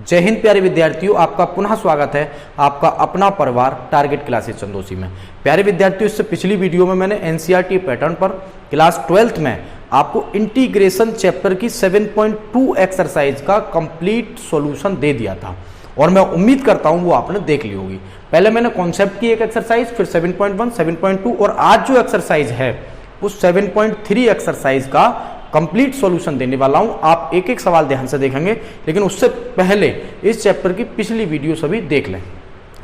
जय हिंद प्यारे विद्यार्थियों, आपका पुनः स्वागत है आपका अपना परिवार टारगेट क्लासेस चंदोसी में। प्यारे विद्यार्थियों, इससे पिछली वीडियो में मैंने एनसीईआरटी पैटर्न पर क्लास 12th में आपको इंटीग्रेशन चैप्टर की 7.2 एक्सरसाइज का कंप्लीट सॉल्यूशन दे दिया था और मैं उम्मीद करता हूं वो आपने देख ली होगी। पहले मैंने कॉन्सेप्ट की एक एक्सरसाइज, फिर 7.1, 7.2 और आज जो एक्सरसाइज है वो 7.3 एक्सरसाइज का कंप्लीट सॉल्यूशन देने वाला हूं। आप एक एक सवाल ध्यान से देखेंगे, लेकिन उससे पहले इस चैप्टर की पिछली वीडियो सभी देख लें।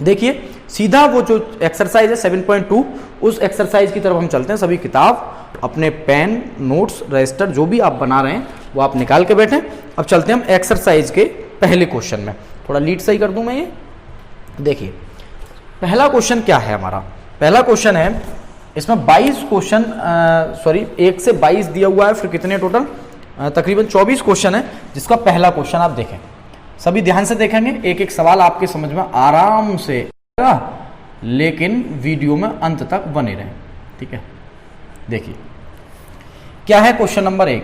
देखिए सीधा वो जो एक्सरसाइज है 7.2, उस एक्सरसाइज की तरफ हम चलते हैं। सभी किताब, अपने पेन, नोट्स, रजिस्टर जो भी आप बना रहे हैं वो आप निकाल के बैठें। अब चलते हैं हम एक्सरसाइज के पहले क्वेश्चन में। थोड़ा लीड सही कर दूं मैं ये। देखिए पहला क्वेश्चन क्या है हमारा। पहला क्वेश्चन है, इसमें 22 क्वेश्चन 1 से 22 दिया हुआ है, फिर कितने टोटल तकरीबन 24 क्वेश्चन है, जिसका पहला क्वेश्चन आप देखें। सभी ध्यान से देखेंगे, एक एक सवाल आपके समझ में आराम से आएगा, लेकिन वीडियो में अंत तक बने रहें, ठीक है। देखिए क्या है क्वेश्चन नंबर 1।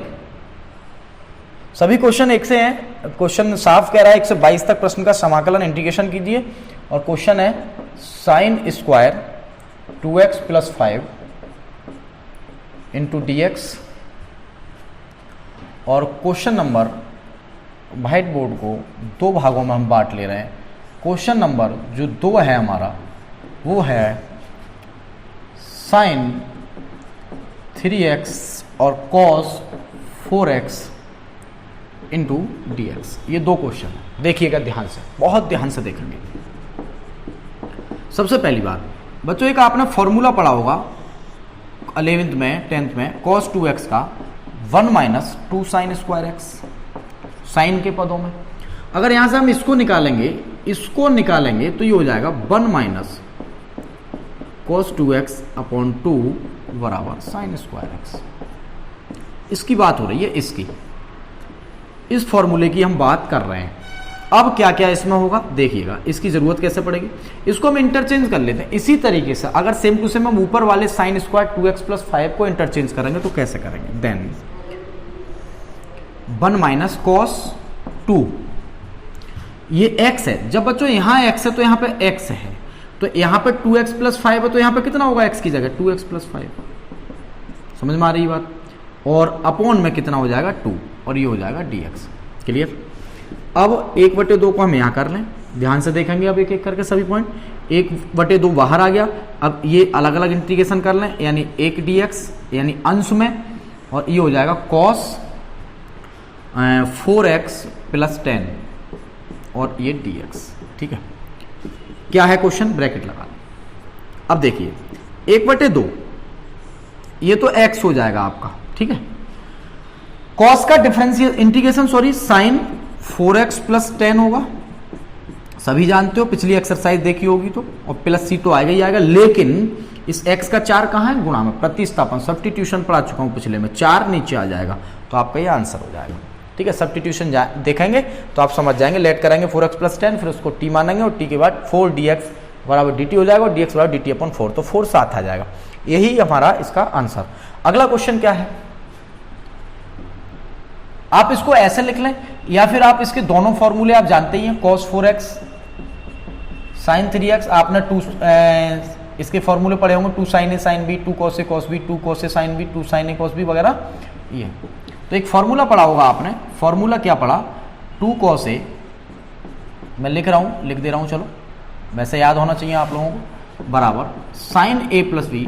सभी क्वेश्चन 1 से हैं। क्वेश्चन साफ कह रहा है 1 से 22 तक प्रश्न का समाकलन इंटीग्रेशन कीजिए, और क्वेश्चन है sine square 2x + 5 into dx। और क्वेश्चन नंबर, व्हाइट बोर्ड को 2 भागों में हम बांट ले रहे हैं। क्वेश्चन नंबर जो 2 है हमारा वो है साइन 3x और कॉस 4x इंटू dx। ये 2 क्वेश्चन है, देखिएगा ध्यान से, बहुत ध्यान से देखेंगे। सबसे पहली बात बच्चों, एक आपने फॉर्मूला पढ़ा होगा 11th में 10th में, cos 2x का 1 - 2 sin स्क्वायर x, साइन के पदों में। अगर यहां से हम इसको निकालेंगे तो ये हो जाएगा 1 - cos 2x / 2 बराबर sin स्क्वायर x। इसकी बात हो रही है, इस फॉर्मूले की हम बात कर रहे हैं। अब क्या क्या इसमें होगा देखिएगा, इसकी जरूरत कैसे पड़ेगी, इसको हम इंटरचेंज कर लेते हैं। इसी तरीके से अगर सेम टू सेम हम ऊपर वाले साइन स्क्वायर 2x + 5 को इंटरचेंज करेंगे तो कैसे करेंगे। देन 1 - cos 2, ये x है। जब बच्चों यहां x है तो यहां पे x है, तो यहां पे 2x + 5 है, तो यहां पे कितना होगा x की जगह 2x + 5। समझ में आ रही बात। और अपॉन में कितना हो जाएगा 2, और ये हो जाएगा dx। क्लियर। अब 1/2 को हम यहां कर लें, ध्यान से देखेंगे अब एक एक करके सभी पॉइंट। 1/2 बाहर आ गया, अब ये अलग अलग इंटीग्रेशन कर लें, यानी 1 dx यानी अंश में, और ये हो जाएगा cos 4x + 10 और ये dx। ठीक है, क्या है क्वेश्चन, ब्रैकेट लगा लें। अब देखिए 1/2 ये तो x हो जाएगा आपका, ठीक है। cos का डिफरेंशियल इंटीग्रेशन साइन 4x + 10 होगा, सभी जानते हो, पिछली एक्सरसाइज देखी होगी तो, और प्लस c तो आएगा ही आएगा, लेकिन इस x का 4 कहाँ है, गुणा में, प्रतिस्थापन, सब्स्टिट्यूशन पढ़ा चुका हूं पिछले में, 4 नीचे आ जाएगा तो आपका ये आंसर हो जाएगा। ठीक है, सब्स्टिट्यूशन देखेंगे तो आप समझ जाएंगे। लेट करेंगे 4x + 10, फिर उसको t मानेंगे और t के बाद 4 dx बराबर dt हो जाएगा, और dx बराबर dt/4, तो 4 साथ आ जाएगा। यही हमारा इसका आंसर। अगला क्वेश्चन क्या है, आप इसको ऐसे लिख लें, या फिर आप इसके दोनों फॉर्मूले आप जानते ही हैं, cos 4x sin 3x, आपने 2 इसके फॉर्मूले पढ़े होंगे, 2 sin a sin b, 2 cos a cos b, 2 cos a sin b, 2 sin a cos b वगैरह। ये तो एक फॉर्मूला पढ़ा होगा आपने। फॉर्मूला क्या पढ़ा, 2 cos a, मैं लिख दे रहा हूं, चलो वैसे याद होना चाहिए आप लोगों को, बराबर sin a + b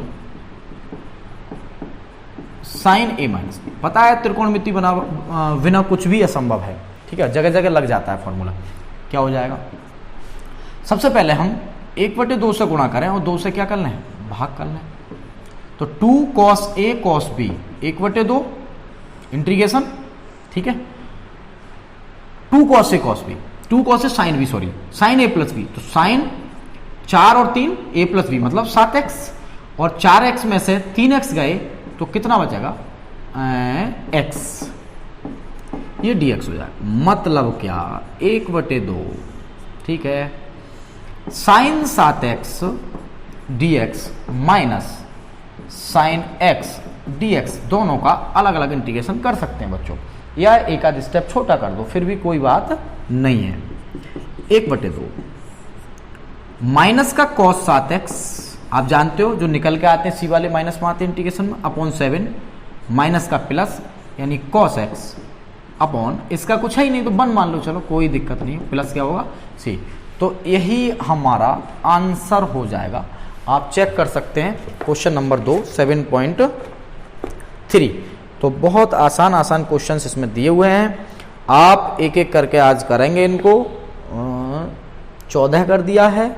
sin a - b। पता है त्रिकोणमिति बिना कुछ भी असंभव है, ठीक है, जगह जगह लग जाता है फॉर्मूला। क्या हो जाएगा, सबसे पहले हम 1/2 से गुणा करें और 2 से क्या कर लें, भाग कर लें। तो 2 cos a cos b 1/2 integration, ठीक है, 2 cos a cos b, 2 cos a sin b, sin a + b, तो sin 4 और 3 a + b मतलब 7x, और 4x में से 3x गए तो कितना बचेगा x, ये dx हो जाएगा। मतलब क्या, 1/2, ठीक है, sin 7x dx minus sin x dx, दोनों का अलग अलग इंटीग्रेशन कर सकते हैं बच्चों। या एक आध स्टेप छोटा कर दो फिर भी कोई बात नहीं है। 1/2 माइनस का cos 7x, आप जानते हो जो निकल के आते हैं सी वाले माइनस में आते हैं इंटीग्रेशन में, अपॉन 7 माइनस का प्लस यानी cos x अपॉन इसका कुछ है ही नहीं तो 1 मान लो, चलो कोई दिक्कत नहीं, प्लस क्या होगा सी। तो यही हमारा आंसर हो जाएगा। आप चेक कर सकते हैं क्वेश्चन नंबर 2 7.3। तो बहुत आसान आसान क्वेश्चंस इसमें दिए हुए हैं, आप एक एक करके आज करेंगे इनको। 14 कर दिया है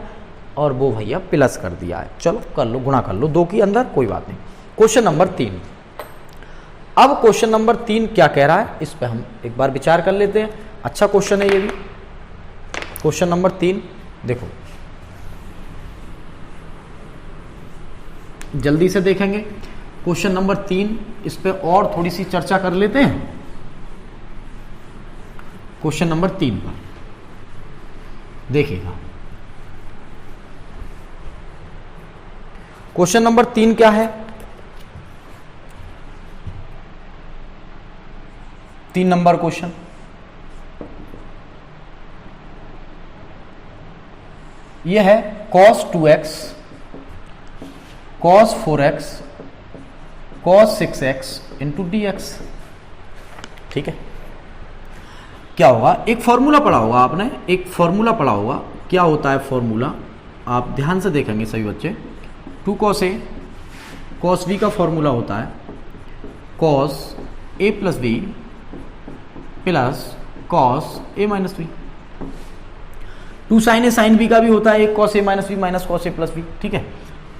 और वो भैया प्लस कर दिया है, चलो कर लो, गुणा कर लो 2 के अंदर, कोई बात नहीं। क्वेश्चन नंबर 3, अब क्वेश्चन नंबर 3 क्या कह रहा है इस पे हम एक बार विचार कर लेते हैं। अच्छा क्वेश्चन है ये भी। क्वेश्चन नंबर 3 देखो, जल्दी से देखेंगे क्वेश्चन नंबर 3, इस पे और थोड़ी सी चर्चा कर लेते हैं। क्वेश्चन नंबर 3 पर देखिएगा, क्वेश्चन नंबर 3 क्या है, 3 नंबर क्वेश्चन। यह है cos 2x, cos 4x, cos 6x into dx। ठीक है, क्या होगा, एक फॉर्मूला पढ़ा होगा आपने, एक फॉर्मूला पढ़ा होगा। क्या होता है फॉर्मूला, आप ध्यान से देखेंगे सभी बच्चे। 2 cos a cos b का फॉर्मूला होता है cos a plus b plus cos a minus b। 2 sin a sin b का भी होता है एक cos a minus b minus cos a plus b। ठीक है,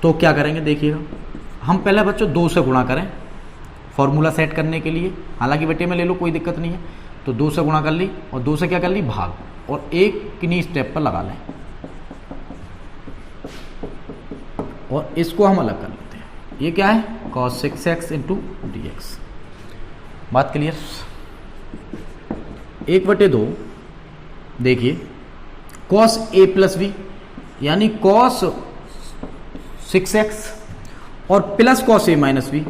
तो क्या करेंगे देखिएगा, हम पहले बच्चों 2 से गुणा करें फॉर्मूला सेट करने के लिए, हालांकि बेटे में ले लो कोई दिक्कत नहीं है। तो 2 से गुणा कर ली और 2 से क्या कर ली भाग, और एक किन्हीं स्टेप पर लगा लें और इसको हम अलग कर लेते हैं। ये क्या है cos 6x इंटू dx। बात क्लियर। 1/2 देखिए cos a प्लस b यानी cos 6x और plus cos a minus b,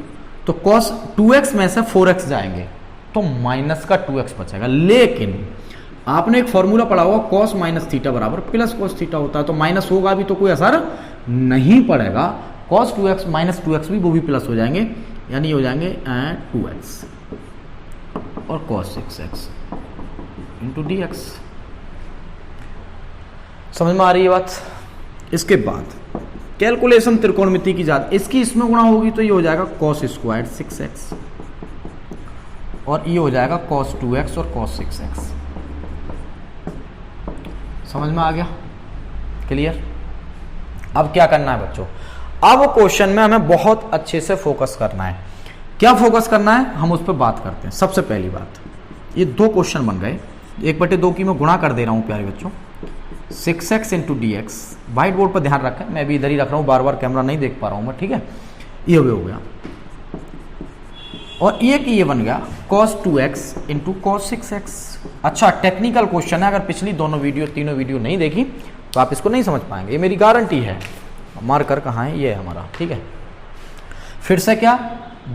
तो cos 2x में से 4x जाएंगे तो माइनस का 2x बचेगा। लेकिन आपने एक फॉर्मूला पढ़ा होगा cos माइनस थीटा बराबर प्लस cos थीटा होता है, तो माइनस होगा भी तो कोई असर नहीं पड़ेगा। cos 2x माइनस 2x भी वो भी प्लस हो जाएंगे, यानी हो जाएंगे 2x और cos 6x इंटू dx। समझ में आ रही है बात। इसके बाद कैलकुलेशन त्रिकोणमिति की जात, इसकी इसमें गुणा होगी तो ये हो जाएगा cos स्क्वायर 6x और ये हो जाएगा cos 2x और cos 6x। समझ में आ गया, क्लियर। अब क्या करना है बच्चों, अब क्वेश्चन में हमें बहुत अच्छे से फोकस करना है। क्या फोकस करना है हम उस पर बात करते हैं। सबसे पहली बात, ये 2 क्वेश्चन बन गए, 1/2 की मैं गुणा कर दे रहा हूं प्यारे बच्चों, 6x into dx। White board पर ध्यान रखें, मैं भी इधर ही रख रहा हूं, बार बार कैमरा नहीं देख पा रहा हूं मैं। ठीक है, ये हो गया और ये बन गया cos 2x into cos 6x। अच्छा टेक्निकल क्वेश्चन है, अगर पिछली तीनों वीडियो नहीं देखी तो आप इसको नहीं समझ पाएंगे, ये मेरी गारंटी है। मार्कर कहाँ है, ये है हमारा। ठीक है, फिर से क्या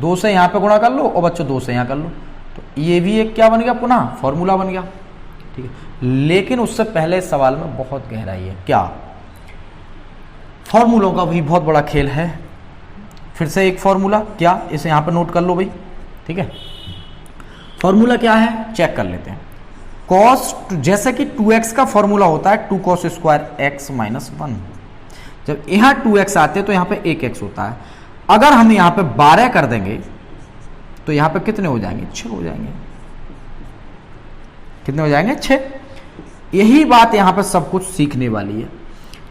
2 से यहाँ पे गुणा कर लो और बच्चों 2 से यहाँ कर लो, तो ये भी एक क्या बन गया, पुनः फॉर्मूला बन गया। ठीक है, लेकिन उससे पहले इस सवाल में बहुत गहराई है। क्या, फॉर्मूलों का भी बहुत बड़ा खेल है। फिर से एक फॉर्मूला, क्या, इसे यहाँ पे नोट कर लो भाई। ठीक है, फॉर्मूला क्या है चेक कर लेते हैं। cos, जैसे कि 2x का फॉर्मूला होता है 2 cos स्क्वायर x माइनस 1। जब यहां 2x आते हैं तो यहां पे 1x होता है। अगर हम यहां पे 12 कर देंगे तो यहां पे कितने हो जाएंगे, 6 हो जाएंगे। कितने हो जाएंगे, 6। यही बात यहां पे सब कुछ सीखने वाली है।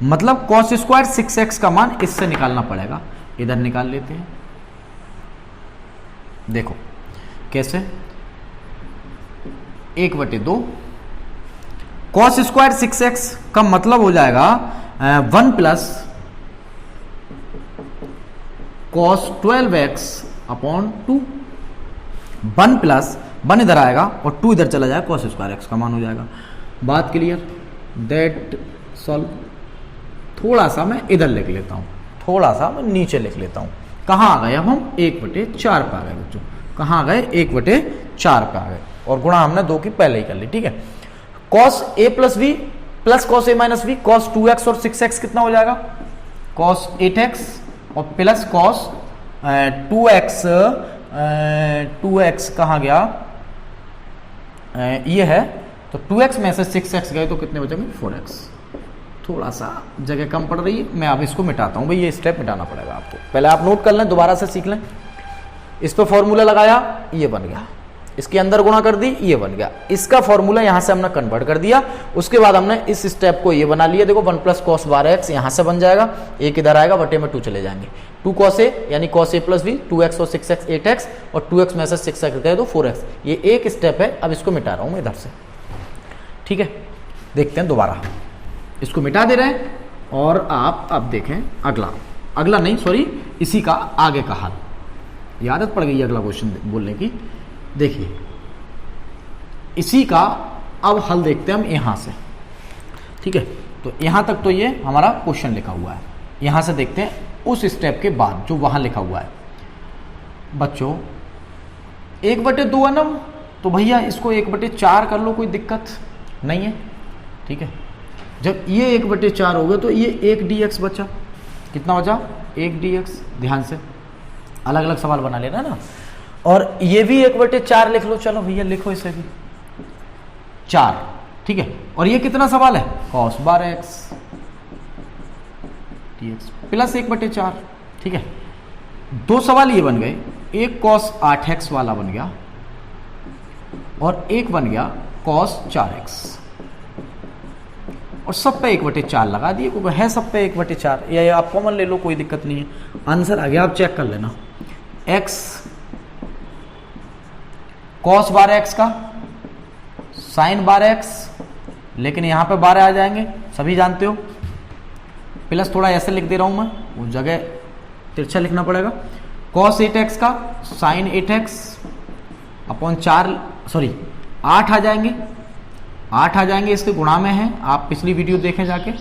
मतलब cos स्क्वायर 6x का मान इससे निकालना पड़ेगा, इधर निकाल लेते हैं। देखो कैसे, 1/2 cos स्क्वायर 6x का मतलब हो जाएगा 1 plus cos 12x upon 2। 1 plus 1 इधर आएगा और 2 इधर चला जाएगा, cos स्क्वायर x का मान हो जाएगा। बात क्लियर, दैट सॉल्व। थोड़ा सा मैं इधर लिख लेता हूं, थोड़ा सा मैं नीचे लिख लेता हूं। कहां आ गए अब हम, 1/4 पे आ गए बच्चों। कहां आ गए, 1/4 पे आ गए, और गुणा हमने 2 की पहले ही कर ली। ठीक है, cos A plus B plus cos A minus B, cos 2x और 6x कितना हो जाएगा, कॉस 8x और प्लस कॉस 2x कहाँ गया, ये है, तो 2x में से 6x गए तो कितने बचेंगे 4x। थोड़ा सा जगह कम पड़ रही है, मैं अब इसको मिटाता हूं भाई, ये स्टेप मिटाना पड़ेगा आपको, पहले आप नोट कर लें, दोबारा से सीख लें। इस पर फॉर्मूला लगाया, ये बन गया, इसके अंदर गुणा कर दी, ये बन गया, इसका फॉर्मूला यहां से हमने कन्वर्ट कर दिया। उसके बाद हमने इस स्टेप को ये बना लिया, देखो 1 प्लस कॉस 12x यहां से बन जाएगा, एक इधर आएगा, बटे में 2 चले जाएंगे, 2 कॉस ए यानी cos A plus B, 2x और 6x 8x और 2x में से 6x गए तो 4x। ये एक स्टेप है, अब इसको मिटा रहा हूं मैं इधर से, ठीक है। देखते हैं दोबारा, इसको मिटा दे रहे हैं और आप अब देखें अगला नहीं सॉरी, इसी का आगे का हाल, ये आदत पड़ गई है अगला क्वेश्चन बोलने की। देखिए इसी का अब हल देखते हैं हम यहां से, ठीक है। तो यहां तक तो ये हमारा क्वेश्चन लिखा हुआ है, यहां से देखते हैं उस स्टेप के बाद जो वहां लिखा हुआ है। बच्चों 1/2 है ना, तो भैया इसको 1/4 कर लो, कोई दिक्कत नहीं है, ठीक है। जब ये 1/4 हो गया तो ये 1 dx बचा, कितना बचा 1 dx, ध्यान से अलग अलग सवाल बना लेना ना। और ये भी 1/4 लिख लो, चलो भैया लिखो इसे भी 4, ठीक है। और ये कितना सवाल है, cos 12x dx प्लस 1/4, ठीक है। 2 सवाल ये बन गए, एक cos 8x वाला बन गया और एक बन गया cos 4x, और सब पे 1/4 लगा दिए, क्योंकि है सब पे 1/4, ये आप कॉमन ले लो, कोई दिक्कत नहीं है। आंसर आ गया, आप चेक कर लेना, x cos 12x का sin 12x, लेकिन यहां पे 12 आ जाएंगे, सभी जानते हो, प्लस थोड़ा ऐसे लिख दे रहा हूं मैं, उस जगह तिरछा लिखना पड़ेगा, cos 8x का sin 8x अपॉन 4 सॉरी 8 आ जाएंगे, 8 आ जाएंगे, इसके गुणा में है, आप पिछली वीडियो देखें जाके,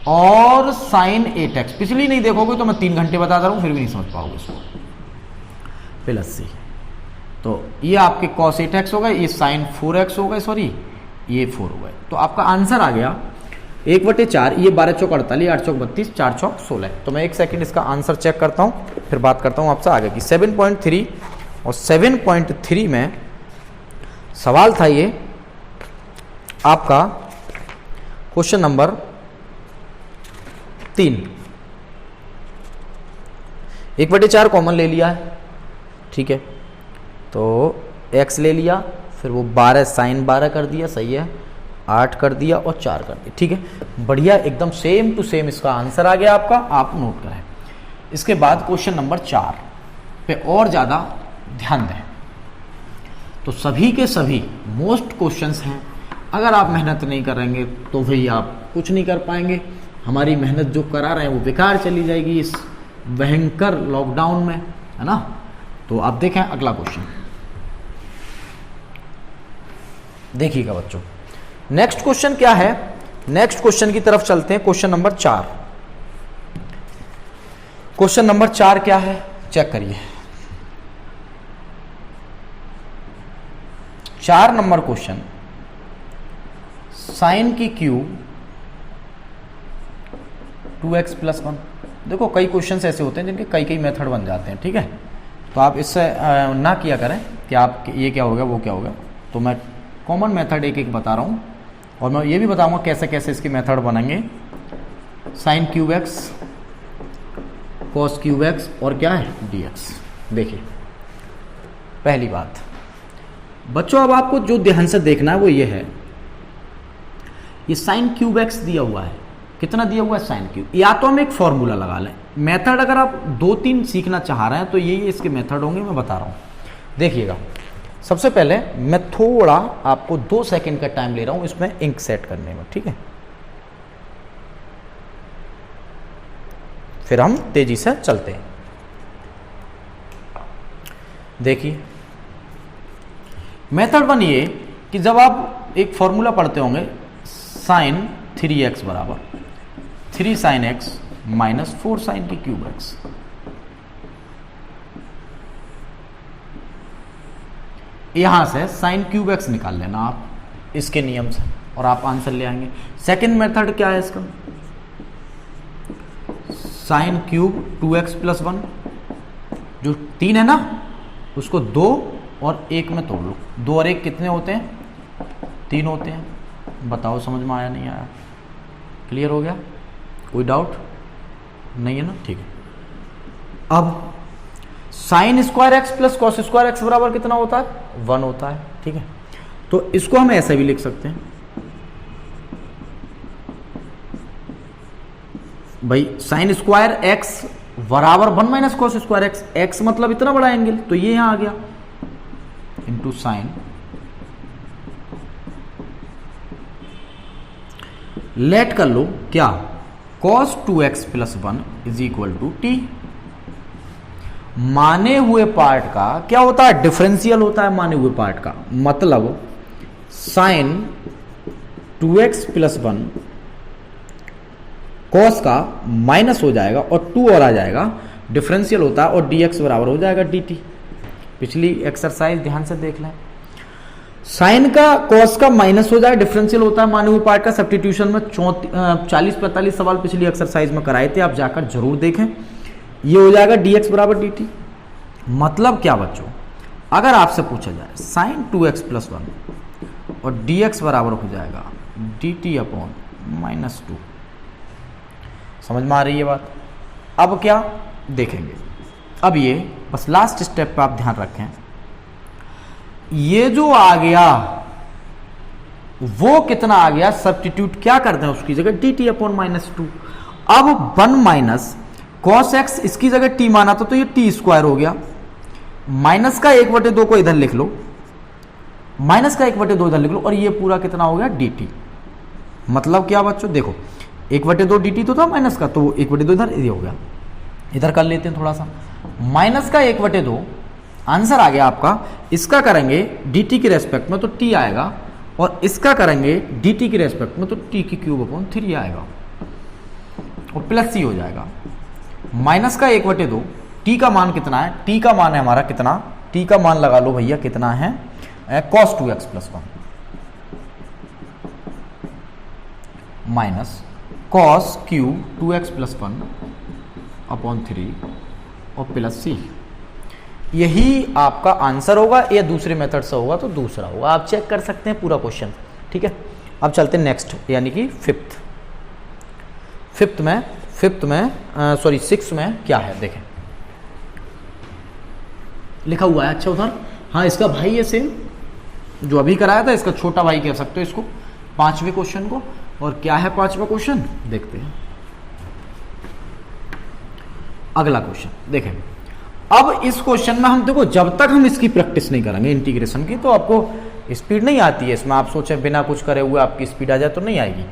और sin 8x, पिछली नहीं देखोगे तो मैं 3 घंटे बता रहा हूं फिर भी नहीं समझ पाओगे इसको, प्लस सी, तो ये आपके cos 8x हो गए, ये sin 4x हो गए, सॉरी ये 4 हो गए। तो आपका आंसर आ गया 1/4, ये 12 चौक 48, 8 चौक 32, 4 चौक 16। तो मैं 1 सेकंड इसका आंसर चेक करता हूं, फिर बात करता हूं आपसे आगे की। 7.3 और 7.3 में सवाल था ये आपका क्वेश्चन नंबर 3, 1/4 कॉमन ले लिया है, ठीक है। तो x ले लिया, फिर वो 12 sin 12 कर दिया, सही है, 8 कर दिया और 4 कर दिया, ठीक है, बढ़िया, एकदम सेम टू सेम इसका आंसर आ गया आपका, आप नोट करें। इसके बाद क्वेश्चन नंबर 4 पे और ज़्यादा ध्यान दें, तो सभी के सभी मोस्ट क्वेश्चंस हैं, अगर आप मेहनत नहीं करेंगे तो भाई आप कुछ नहीं कर पाएंगे, हमारी मेहनत जो करा रहे हैं वो बेकार चली जाएगी इस भयंकर लॉकडाउन में, है ना। तो आप देखें अगला क्वेश्चन, देखिएगा बच्चों, नेक्स्ट क्वेश्चन क्या है, नेक्स्ट क्वेश्चन की तरफ चलते हैं। क्वेश्चन नंबर 4, क्वेश्चन नंबर 4 क्या है चेक करिए। 4 नंबर क्वेश्चन, साइन की क्यूब 2x + 1। देखो कई क्वेश्चंस ऐसे होते हैं जिनके कई मेथड बन जाते हैं, ठीक है। तो आप इससे ना किया करें कि आप ये क्या हो गया वो क्या हो गया, तो मैं कॉमन मेथड एक एक बता रहा हूँ, और मैं ये भी बताऊंगा कैसे कैसे इसके मेथड बनेंगे। Sine cube x, cos cube x और क्या है dx। देखिए पहली बात बच्चों, अब आपको जो ध्यान से देखना है वो ये है, ये साइन क्यूब x दिया हुआ है, कितना दिया हुआ है साइन क्यूब, या तो हम एक फॉर्मूला लगा लें। मेथड अगर आप 2-3 सीखना चाह रहे हैं तो ये इसके मेथड होंगे, मैं बता रहा हूँ। देखिएगा सबसे पहले मैं थोड़ा आपको 2 सेकंड का टाइम ले रहा हूं इसमें इंक सेट करने में, ठीक है, फिर हम तेजी से चलते हैं। देखिए मेथड 1 ये कि जब आप एक फॉर्मूला पढ़ते होंगे, साइन 3x बराबर 3 sin x - 4 sin की क्यूब x, यहां से साइन क्यूब x निकाल लेना आप इसके नियम से, और आप आंसर ले आएंगे। सेकंड मेथड क्या है इसका, साइन क्यूब 2x प्लस 1, जो 3 है ना उसको 2 और 1 में तोड़ लो। 2 और 1 कितने होते हैं, 3 होते हैं। बताओ समझ में आया नहीं आया, क्लियर हो गया, कोई डाउट नहीं है ना, ठीक है। अब sine square x plus cos square x बराबर कितना होता है, 1 होता है, ठीक है। तो इसको हम ऐसे भी लिख सकते हैं भाई, साइन स्क्वायर एक्स बराबर 1 minus cos square x, x मतलब इतना बड़ा एंगल, तो ये यहां आ गया इंटू साइन, लेट कर लो क्या, cos 2x plus 1 is equal to T. माने हुए पार्ट का क्या होता है, डिफरेंशियल होता है माने हुए पार्ट का, मतलब साइन 2x प्लस 1 cos का माइनस हो जाएगा और 2 और आ जाएगा, डिफरेंशियल होता है, और dx बराबर हो जाएगा dt। पिछली एक्सरसाइज ध्यान से देख लें, साइन का cos का माइनस हो जाए, डिफरेंशियल होता है माने हुए पार्ट का। सब्स्टिट्यूशन में 40-45 सवाल पिछली एक्सरसाइज में कराए थे, आप जाकर जरूर देखें। ये हो जाएगा dx बराबर dt। मतलब क्या बच्चों, अगर आपसे पूछा जाए साइन 2x प्लस 1 और dx बराबर हो जाएगा dt अपॉन -2, समझ में आ रही है बात। अब क्या देखेंगे, अब ये बस लास्ट स्टेप पे आप ध्यान रखें, ये जो आ गया वो कितना आ गया, सब्स्टिट्यूट क्या करते हैं उसकी जगह dt अपॉन -2। अब 1 माइनस cos x इसकी जगह t माना तो ये t स्क्वायर हो गया, माइनस का 1/2 को इधर लिख लो, माइनस का 1/2 इधर लिख लो, और ये पूरा कितना हो गया dt। मतलब क्या बच्चों, देखो 1/2 dt तो था माइनस का, तो 1/2 इधर ये हो गया, इधर कर लेते हैं थोड़ा सा, माइनस का 1/2 आंसर आ गया आपका। इसका करेंगे dt की रेस्पेक्ट में तो t आएगा, और इसका करेंगे dt की रेस्पेक्ट में तो t की क्यूब अपॉन 3 आएगा, और प्लस c हो जाएगा। माइनस का 1/2, t का मान कितना है, t का मान है हमारा कितना, t का मान लगा लो भैया कितना है, cos 2x plus 1 minus cos cube 2x plus 1 upon 3 और प्लस c। यही आपका आंसर होगा, या दूसरे मेथड से होगा तो दूसरा होगा, आप चेक कर सकते हैं पूरा क्वेश्चन, ठीक है। अब चलते हैं नेक्स्ट, यानी कि सिक्स में क्या है देखें, लिखा हुआ है, अच्छा उधर, हाँ इसका भाई है सेम जो अभी कराया था, इसका छोटा भाई कह सकते हो इसको, 5वें क्वेश्चन को। और क्या है 5वां क्वेश्चन, देखते हैं अगला क्वेश्चन। देखें अब इस क्वेश्चन में हम देखो, जब तक हम इसकी प्रैक्टिस नहीं करेंगे इंटीग्रेशन की, तो आपको स्पीड नहीं आती है इसमें। आप सोचें बिना कुछ करे हुए आपकी स्पीड आ जाए तो नहीं आएगी।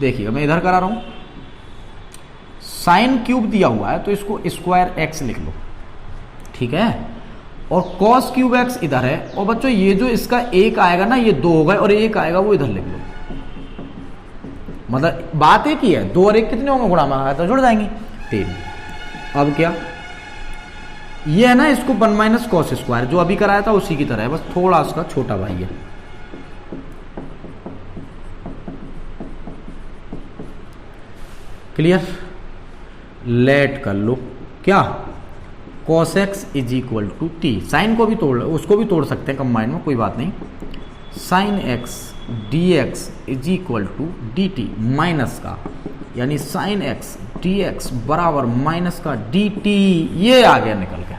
देखिएगा मैं इधर करा रहा हूं, साइन क्यूब दिया हुआ है तो इसको स्क्वायर एक्स लिख लो, ठीक है, और कॉस क्यूब एक्स इधर है, और बच्चों ये जो इसका एक आएगा ना, ये 2 हो गए, और एक आएगा वो इधर लिख लो। मतलब बात एक ही है, 2 और 1 कितने होंगे, गुणा में आया तो जुड़ जाएंगे 3। अब क्या, ये है ना, इसको 1 माइनस कॉस स्क्वायर जो अभी कराया था उसी की तरह है, बस थोड़ा उसका छोटा भाई है। क्लियर, लेट कर लो क्या, cos x is equal to T. Sine को भी तोड़, उसको भी तोड़ सकते हैं कंबाइन में, कोई बात नहीं। Sine x dx is equal to D T, minus का, यानी साइन x dx बराबर माइनस का dt। ये आ गया निकल के,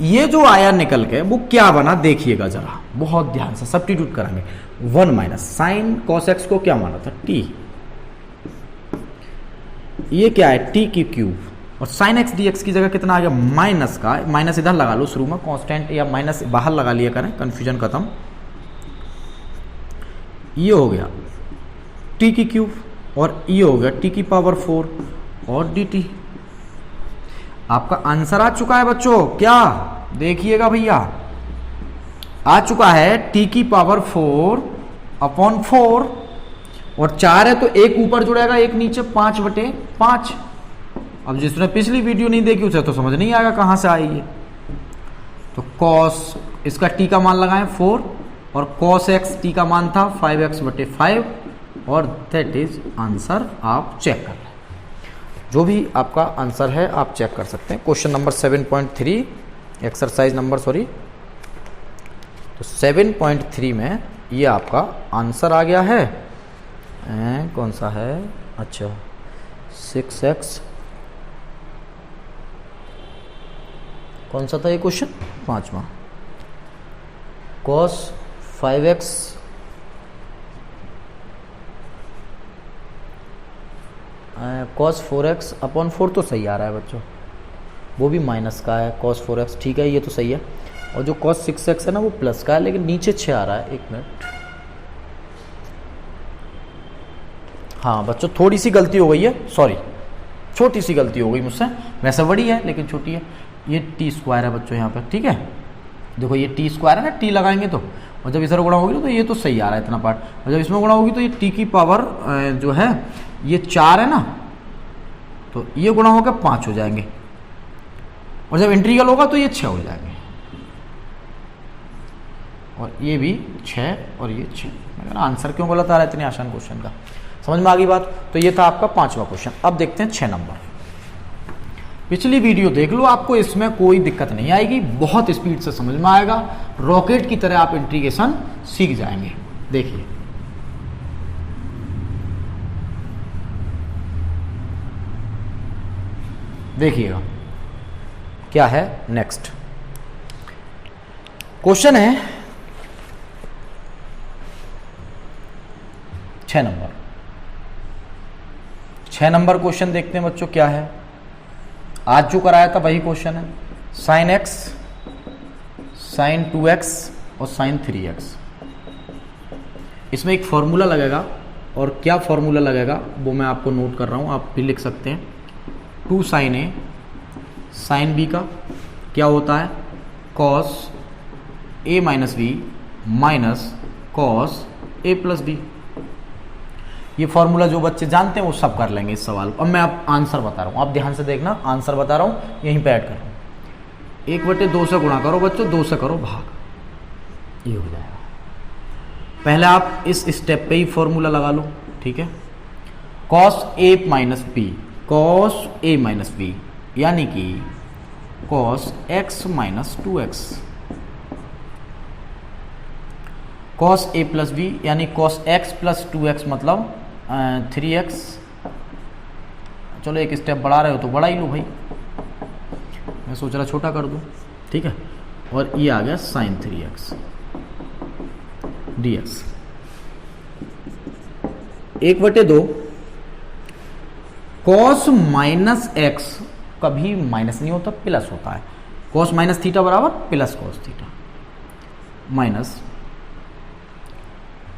ये जो आया निकल के वो क्या बना देखिएगा जरा, बहुत ध्यान से सब्स्टिट्यूट करेंगे। 1 माइनस साइन cos x को क्या माना था, t, ये क्या है t की क्यूब, और साइन एक्स डी एक्स की जगह कितना आ गया, माइनस का, माइनस इधर लगा लो शुरू में, कांस्टेंट या माइनस बाहर लगा लिया करें, कंफ्यूजन खत्म। ये हो गया t की क्यूब, और ये हो गया t की पावर 4 और dt। आपका आंसर आ चुका है बच्चों, क्या देखिएगा भैया, आ चुका है t की पावर 4 अपॉन 4, और 4 है तो एक ऊपर जुड़ेगा एक नीचे, 5/5। अब जिसने पिछली वीडियो नहीं देखी उसे तो समझ नहीं आएगा कहां से आई है। तो cos, इसका t का मान लगाएं 4, और cos x t का मान था 5x/5 और दैट इज आंसर। आप चेक कर लें, जो भी आपका आंसर है आप चेक कर सकते हैं। क्वेश्चन नंबर 7.3 एक्सरसाइज नंबर तो 7.3 में ये आपका आंसर आ गया है। कौन सा है? अच्छा 6x, कौन सा था ये क्वेश्चन? 5वां। cos 5x cos 4x/4 तो सही आ रहा है बच्चों, वो भी माइनस का है। cos 4x ठीक है, ये तो सही है। और जो cos 6x है ना वो प्लस का है, लेकिन नीचे 6 आ रहा है। एक मिनट, हाँ बच्चों थोड़ी सी गलती हो गई है, सॉरी छोटी सी गलती हो गई मुझसे, वैसे बड़ी है लेकिन छोटी है। ये t² है बच्चों यहाँ पे, ठीक है। देखो ये t² है ना, t लगाएंगे तो, और जब इधर गुणा होगी ना तो ये तो सही आ रहा है इतना पार्ट, और जब इसमें गुणा होगी तो ये t की पावर जो है ये 4 है ना, तो ये गुणा होकर 5 हो जाएंगे, और जब इंटीग्रल होगा तो ये 6 हो जाएंगे, और ये भी 6 और ये 6। आंसर क्यों गलत आ रहा है इतने आसान क्वेश्चन का? समझ में आ गई बात? तो ये था आपका 5वां क्वेश्चन। अब देखते हैं 6 नंबर। पिछली वीडियो देख लो, आपको इसमें कोई दिक्कत नहीं आएगी, बहुत स्पीड से समझ में आएगा, रॉकेट की तरह आप इंटीग्रेशन सीख जाएंगे। देखिए देखिएगा क्या है नेक्स्ट क्वेश्चन है 6 नंबर। 6 नंबर क्वेश्चन देखते हैं बच्चों क्या है। आज जो कराया था वही क्वेश्चन है। sin x, sin 2x और sin 3x। इसमें एक फॉर्मूला लगेगा, और क्या फॉर्मूला लगेगा वो मैं आपको नोट कर रहा हूं, आप भी लिख सकते हैं। 2 sin a sin b का क्या होता है? cos a minus b minus cos a plus b। ये फॉर्मूला जो बच्चे जानते हैं वो सब कर लेंगे इस सवाल को। अब मैं आप आंसर बता रहा हूँ, आप ध्यान से देखना, आंसर बता रहा हूँ, यहीं पे ऐड कर रहा हूँ। 1/2 से गुणा करो बच्चों, 2 से करो भाग, ये हो जाएगा। पहले आप इस स्टेप पे ही फॉर्मूला लगा लो, ठीक है। cos a minus b, cos a minus b यानी कि cos x minus 2x, cos a plus b यानी cos x प्लस 2x मतलब 3x। चलो एक स्टेप बढ़ा रहे हो तो बढ़ा ही लो भाई, मैं सोच रहा छोटा कर दूं, ठीक है। और ये आ गया sin 3x dx। 1/2 cos minus x कभी माइनस नहीं होता, प्लस होता है। cos माइनस थीटा बराबर प्लस cos थीटा, माइनस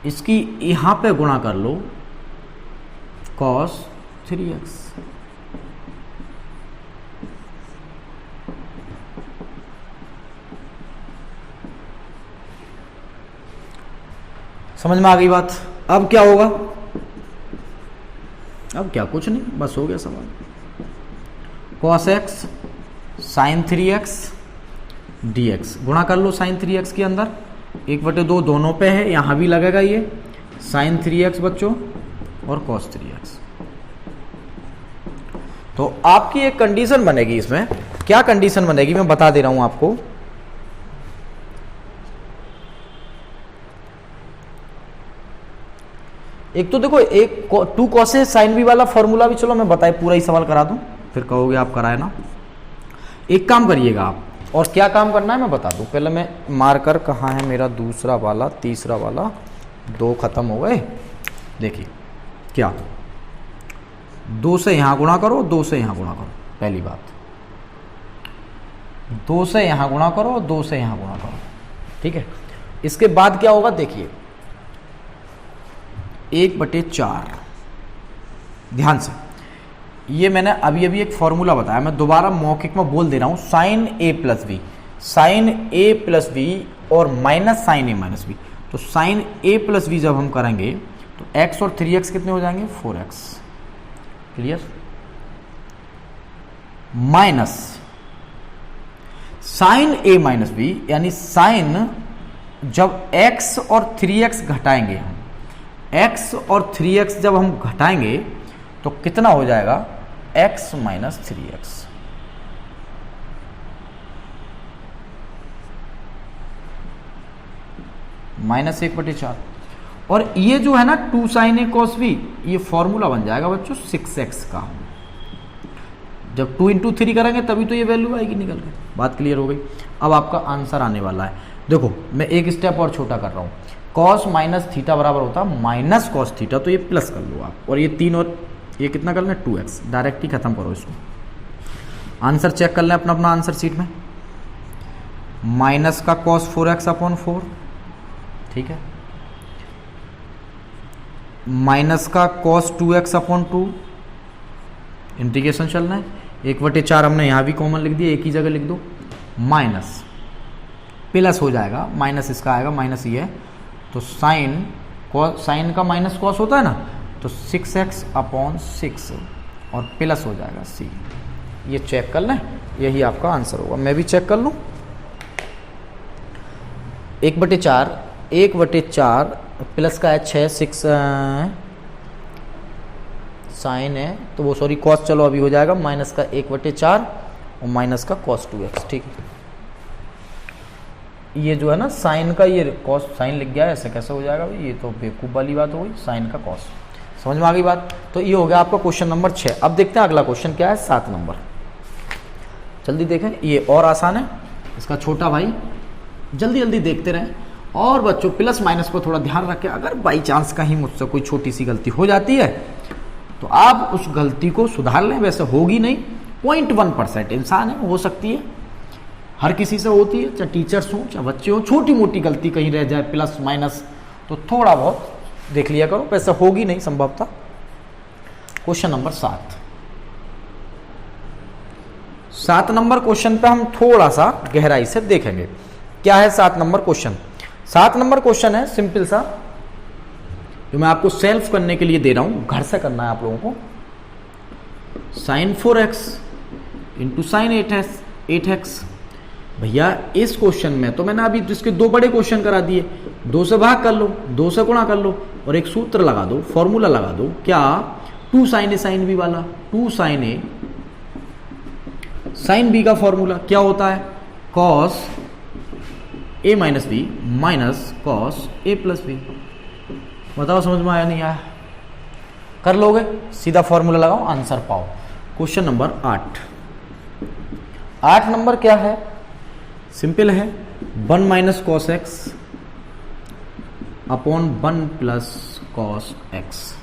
इसकी यहां पे गुणा कर लो cos 3x। समझ में आ गई बात? अब क्या होगा? अब क्या, कुछ नहीं, बस हो गया सवाल। cos x sin 3x dx गुणा कर लो sin 3x के अंदर, 1/2 दोनों पे है, यहां भी लगेगा ये sin 3x बच्चों और cos 3x। तो आपकी एक कंडीशन बनेगी, इसमें क्या कंडीशन बनेगी मैं बता दे रहा हूं आपको। एक तो देखो, एक 2 cos है sin b वाला फॉर्मूला भी, चलो मैं बताए पूरा ही सवाल करा दूं, फिर कहोगे आप कराए ना। एक काम करिएगा आप, और क्या काम करना है मैं बता दूं। पहले मैं मार्कर कहाँ है मेरा, दूसरा वाला, तीसरा वाला, 2 खत्म हो गए। देखिए क्या, 2 से यहां गुणा करो, 2 से यहां गुणा करो, पहली बात। 2 से यहां गुणा करो, 2 से यहां गुणा करो, ठीक है। इसके बाद क्या होगा देखिए, 1/4। ध्यान से, ये मैंने अभी अभी एक फॉर्मूला बताया, मैं दोबारा मौखिक में बोल दे रहा हूं। sin a plus b, sin a plus b और minus sin a minus b। तो sin a प्लस b जब हम करेंगे तो x और 3x कितने हो जाएंगे? 4x। Clear? Minus sin a minus b यानी sin जब x और 3x घटाएंगे हम, x और 3x जब हम घटाएंगे तो कितना हो जाएगा, x माइनस 3x। -1/4। और ये जो है ना 2 sin a cos b, ये फॉर्मूला बन जाएगा बच्चों 6x का। जब 2 × 3 करेंगे तभी तो ये वैल्यू आएगी निकल के। बात क्लियर हो गई। अब आपका आंसर आने वाला है। देखो मैं एक स्टेप और छोटा कर रहा हूँ। cos माइनस थीटा बराबर होता माइनस कॉस थीटा, तो ये प्लस कर लो आप, और ये 3 और ये कितना कर लें 2x, डायरेक्ट ही खत्म करो इसको। आंसर चेक कर लें अपना अपना आंसर शीट में। माइनस का cos 4x/4, ठीक है, माइनस का cos 2x/2, इंटीग्रेशन चलना है। 1/4 हमने यहाँ भी कॉमन लिख दिया, एक ही जगह लिख दो, माइनस प्लस हो जाएगा, माइनस इसका आएगा, माइनस ये है, तो साइन का माइनस कॉस होता है ना, तो 6x/6 और प्लस हो जाएगा c। ये चेक कर लें, यही आपका आंसर होगा। मैं भी चेक कर लूँ। 1/4 प्लस का है 6, 6 साइन है तो वो सॉरी कॉस, चलो अभी हो जाएगा माइनस का 1/4 और माइनस का cos 2x, ठीक है। ये जो है ना साइन का, ये कॉस साइन लिख गया है, ऐसे कैसे हो जाएगा भाई, ये तो बेवकूफ़ वाली बात हो गई, साइन का कॉस। समझ में आ गई बात। तो ये हो गया आपका क्वेश्चन नंबर 6। अब देखते हैं अगला क्वेश्चन क्या है, 7 नंबर। जल्दी देखें, ये और आसान है, इसका छोटा भाई, जल्दी जल्दी देखते रहें। और बच्चों प्लस माइनस को थोड़ा ध्यान रखें, अगर बाई चांस कहीं मुझसे कोई छोटी सी गलती हो जाती है तो आप उस गलती को सुधार लें। वैसे होगी नहीं, 0.1% इंसान है, हो सकती है, हर किसी से होती है, चाहे टीचर्स हो चाहे बच्चे हो, छोटी मोटी गलती कहीं रह जाए प्लस माइनस, तो थोड़ा बहुत देख लिया करो, वैसे होगी नहीं संभवतः। क्वेश्चन नंबर 7 नंबर क्वेश्चन पे हम थोड़ा सा गहराई से देखेंगे। क्या है 7 नंबर क्वेश्चन। 7 नंबर क्वेश्चन है सिंपल सा, जो मैं आपको सेल्फ करने के लिए दे रहा हूं, घर से करना है आप लोगों को। sin 4x into sine 8x। भैया इस क्वेश्चन में तो मैंने अभी इसके 2 बड़े क्वेश्चन करा दिए, 2 से भाग कर लो, 2 से गुणा कर लो, और एक सूत्र लगा दो, फॉर्मूला लगा दो। क्या, 2 sin a sin b वाला। 2 sin a sin b का फॉर्मूला क्या होता है, cos a minus B minus cos a plus B. बताओ समझ में आया नहीं आया, कर लोगे, सीधा फॉर्मूला लगाओ, आंसर पाओ। क्वेश्चन नंबर 8 नंबर क्या है, सिंपल है, 1 minus cos x upon 1 plus cos x.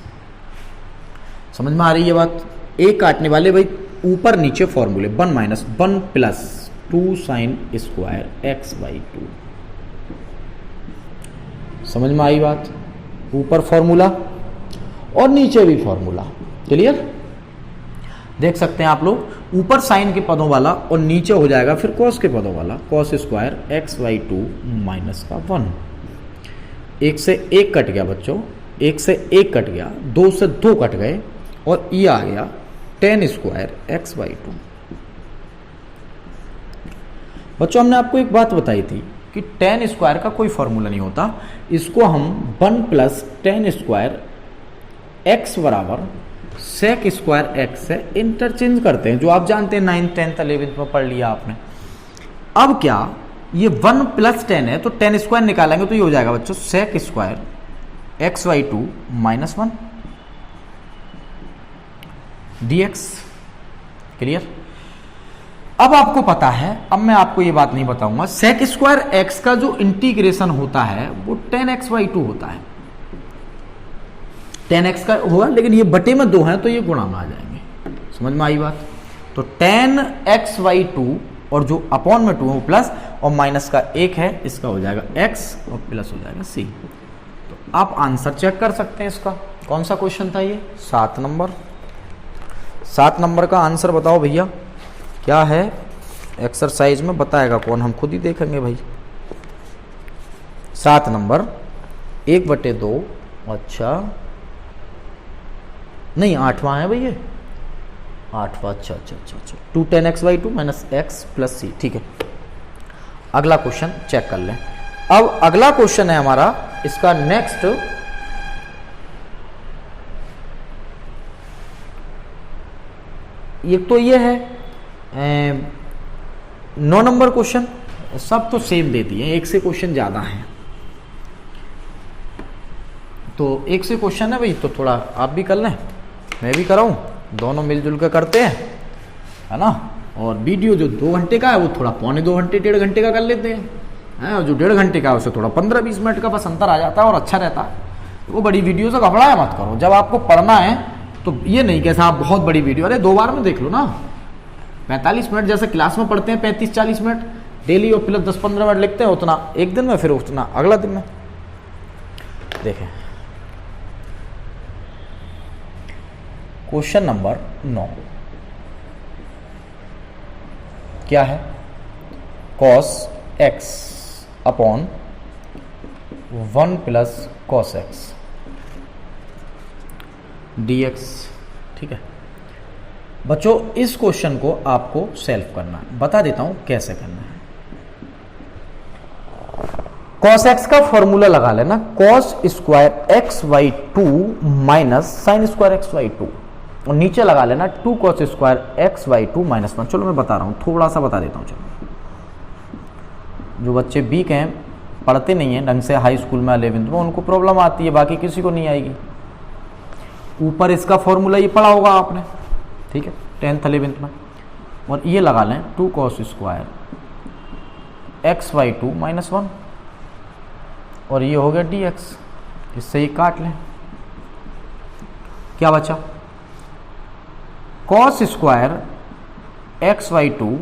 समझ में आ रही है बात। एक काटने वाले भाई, ऊपर नीचे फॉर्मूले, 1 minus 1 plus 2 sine square x/2। समझ में आई बात। ऊपर फॉर्मूला और नीचे भी फॉर्मूला, क्लियर। देख सकते हैं आप लोग, ऊपर साइन के पदों वाला और नीचे हो जाएगा फिर कॉस के पदों वाला, कॉस स्क्वायर x/2 माइनस का 1। 1 से 1 कट गया बच्चों, 1 से 1 कट गया, 2 से 2 कट गए, और ये आ गया tan स्क्वायर x/2। बच्चों हमने आपको एक बात बताई थी कि tan स्क्वायर का कोई फॉर्मूला नहीं होता, इसको हम 1 प्लस tan स्क्वायर x बराबर सेक स्क्वायर एक्स से इंटरचेंज करते हैं, जो आप जानते हैं 9th 10th 11th में पढ़ लिया आपने। अब क्या, ये 1 प्लस 10 है तो tan स्क्वायर निकालेंगे तो ये हो जाएगा बच्चों sec square x/2 minus 1 dx। Clear. अब आपको पता है, अब मैं आपको ये बात नहीं बताऊंगा, सेक स्क्वायर एक्स का जो इंटीग्रेशन होता है वो tan x/2 होता है। tan x का हुआ, लेकिन ये बटे में 2 हैं तो ये गुणा में आ जाएंगे। समझ में आई बात। तो tan x/2 और जो अपॉन में 2 है वो प्लस, और माइनस का 1 है, इसका हो जाएगा x और प्लस हो जाएगा c। तो आप आंसर चेक कर सकते हैं इसका। कौन सा क्वेश्चन था ये, 7 नंबर। 7 नंबर का आंसर बताओ भैया क्या है, एक्सरसाइज में बताएगा कौन, हम खुद ही देखेंगे भाई। 7 नंबर 1/2, अच्छा नहीं 8वां है भैया, 8वां, अच्छा अच्छा अच्छा अच्छा 2 tan x/2 minus x plus c। ठीक है, अगला क्वेश्चन चेक कर लें। अब अगला क्वेश्चन है हमारा, इसका नेक्स्ट एक तो ये है 9 नंबर क्वेश्चन, सब तो सेम देती है, एक से क्वेश्चन ज्यादा है, तो एक से क्वेश्चन है भाई, तो थोड़ा आप भी कर लें मैं भी कराऊं, दोनों मिलजुल कर करते हैं, है ना। और वीडियो जो 2 घंटे का है वो थोड़ा पौने 2 घंटे 1.5 घंटे का कर लेते हैं, और जो 1.5 घंटे का है उसे थोड़ा 15-20 मिनट का बस अंतर आ जाता है और अच्छा रहता है। वो बड़ी वीडियो से घबराया मत करो, जब आपको पढ़ना है तो ये नहीं कैसा आप बहुत बड़ी वीडियो, अरे 2 बार में देख लो ना, 45 मिनट जैसे क्लास में पढ़ते हैं 35-40 मिनट डेली और प्लस 10-15 मिनट लिखते हैं, उतना एक दिन में, फिर उतना अगला दिन में। देखें क्वेश्चन नंबर 9 क्या है, cos x upon 1 plus cos x dx। ठीक है बच्चों, इस क्वेश्चन को आपको सेल्फ करना है, बता देता हूं कैसे करना है। cos x का फॉर्मूला लगा लेना, cos square x by 2 minus sine square x by 2, और नीचे लगा लेना 2 cos square x by 2 minus 1। चलो मैं बता रहा हूं, थोड़ा सा बता देता हूं। चलो जो बच्चे वीक हैं, पढ़ते नहीं हैं ढंग से हाई स्कूल में 11th में, उनको प्रॉब्लम आती है, बाकी किसी को नहीं आएगी। ऊपर इसका फॉर्मूला ये पढ़ा होगा आपने, ठीक है 10th 11th में, और ये लगा लें 2 cos square x by 2 minus 1, और ये हो गया dx, इससे ये काट लें, क्या बचा cos square x by 2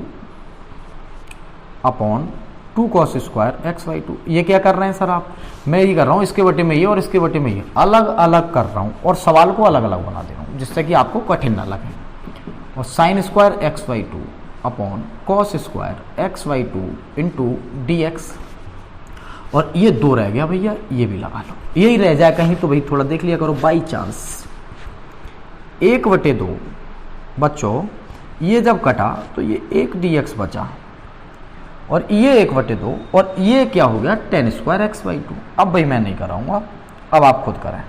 upon 2 cos square x by 2। ये क्या कर रहे हैं सर आप, मैं ये कर रहा हूँ इसके बटे में ये और इसके बटे में ये अलग अलग कर रहा हूँ, और सवाल को अलग अलग बना दे रहा हूँ जिससे कि आपको कठिन ना लगे। और sine square x by 2 upon cos square x by 2 into dx, और ये 2 रह गया भैया, ये भी लगा लो, यही रह जाए कहीं तो भाई थोड़ा देख लिया करो बाई चांस। 1/2 बच्चों, ये जब कटा तो ये 1 dx बचा, और ये 1/2, और ये क्या हो गया tan स्क्वायर एक्स बाई 2। अब भाई मैं नहीं कराऊंगा, अब आप खुद करें,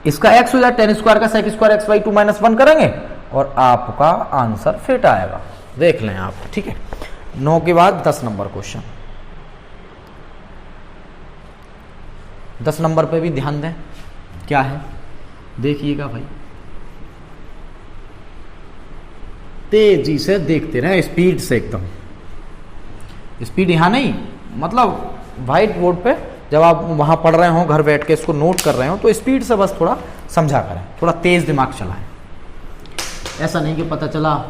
इसका x हो जाए tan स्क्वायर का sec square x by 2 minus 1 करेंगे, और आपका आंसर फिट आएगा, देख लें आप। ठीक है 9 के बाद 10 नंबर क्वेश्चन, 10 नंबर पे भी ध्यान दें, क्या है देखिएगा भाई, तेजी से देखते रहे, स्पीड से, एकदम स्पीड यहां नहीं, मतलब व्हाइट बोर्ड पे जब आप वहां पढ़ रहे हो, घर बैठ के इसको नोट कर रहे हो, तो स्पीड से बस थोड़ा समझा करें, थोड़ा तेज दिमाग चलाएं। ऐसा नहीं कि पता चला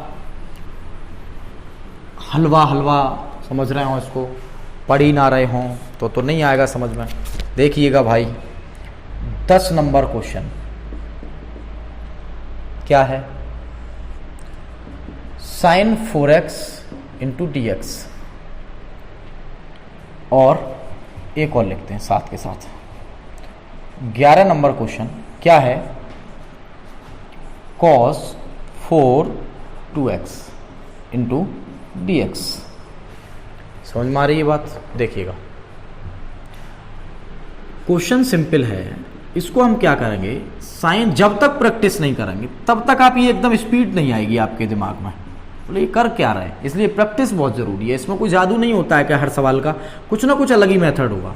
हलवा हलवा समझ रहे हो, इसको पढ़ ही ना रहे हो तो नहीं आएगा समझ में। देखिएगा भाई 10 नंबर क्वेश्चन क्या है, साइन 4x इंटू dx, और एक और लिखते हैं साथ के साथ। 11 नंबर क्वेश्चन क्या है, cos 4 2x इंटू dx। समझ में आ रही है बात, देखिएगा क्वेश्चन सिंपल है, इसको हम क्या करेंगे, साइन जब तक प्रैक्टिस नहीं करेंगे तब तक आप ये एकदम स्पीड नहीं आएगी आपके दिमाग में, बोले ये कर क्या रहे हैं, इसलिए प्रैक्टिस बहुत जरूरी है। इसमें कोई जादू नहीं होता है कि हर सवाल का कुछ ना कुछ अलग ही मेथड होगा।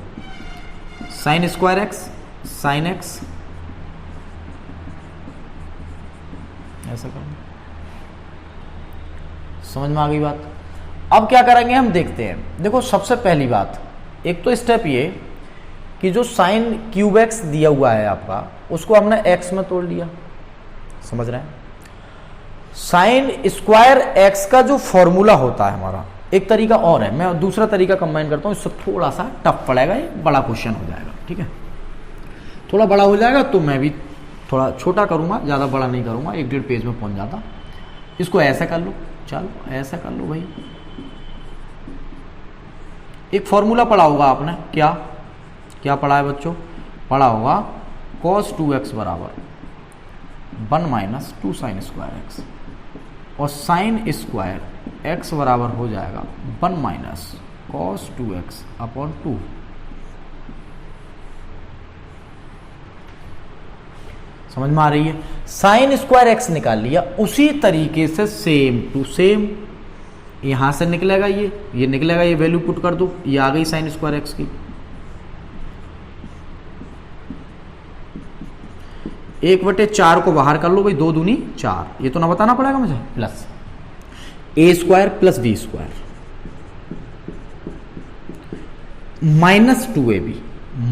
Sine square x sine x, ऐसा करेंगे, समझ में आ गई बात। अब क्या करेंगे हम देखते हैं। देखो सबसे पहली बात, एक तो स्टेप ये कि जो साइन क्यूब एक्स दिया हुआ है आपका, उसको हमने एक्स में तोड़ लिया, समझ रहे हैं। साइन स्क्वायर एक्स का जो फॉर्मूला होता है हमारा, एक तरीका और है, मैं दूसरा तरीका कंबाइन करता हूं, इससे थोड़ा सा टफ पड़ेगा, ये बड़ा क्वेश्चन हो जाएगा, ठीक है। थोड़ा बड़ा हो जाएगा तो मैं भी थोड़ा छोटा करूंगा, ज़्यादा बड़ा नहीं करूंगा, 1-1.5 पेज में पहुंच जाता। इसको ऐसा कर लो, चलो ऐसा कर लो भाई। एक फॉर्मूला पढ़ा होगा आपने, क्या क्या पढ़ा है बच्चों, पढ़ा होगा cos 2x बराबर 1 माइनस 2 साइन स्क्वायर एक्स, और साइन स्क्वायर एक्स बराबर हो जाएगा 1 माइनस कॉस 2x अपॉन 2। समझ में आ रही है? साइन स्क्वायर एक्स निकाल लिया, उसी तरीके से सेम टू सेम यहां से निकलेगा, ये निकलेगा, ये वैल्यू पुट कर दो, ये आ गई साइन स्क्वायर एक्स की। 1/4 को बाहर कर लो भाई, 2 दूनी 4, ये तो ना बताना पड़ेगा मुझे, plus a square plus b square -2ab,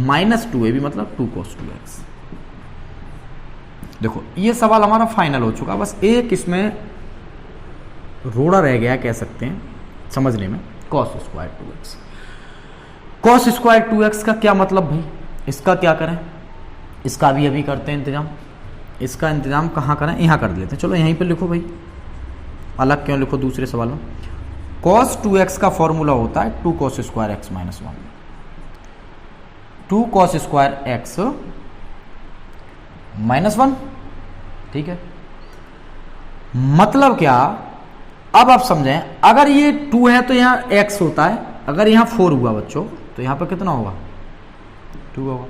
-2ab मतलब 2 cos 2x। देखो ये सवाल हमारा फाइनल हो चुका, बस एक इसमें रोड़ा रह गया कह सकते हैं समझने में, cos square 2x। cos square 2x का क्या मतलब भाई, इसका क्या करें, इसका भी अभी करते हैं इंतजाम। इसका इंतजाम कहाँ करें, यहाँ कर लेते हैं, चलो यहीं पे लिखो भाई, अलग क्यों लिखो दूसरे सवाल में। cos 2x का फॉर्मूला होता है 2 cos square x -1, 2 cos square x -1, ठीक है। मतलब क्या, अब आप समझें, अगर ये 2 है तो यहाँ x होता है, अगर यहाँ 4 हुआ बच्चों तो यहाँ पर कितना होगा, 2 होगा।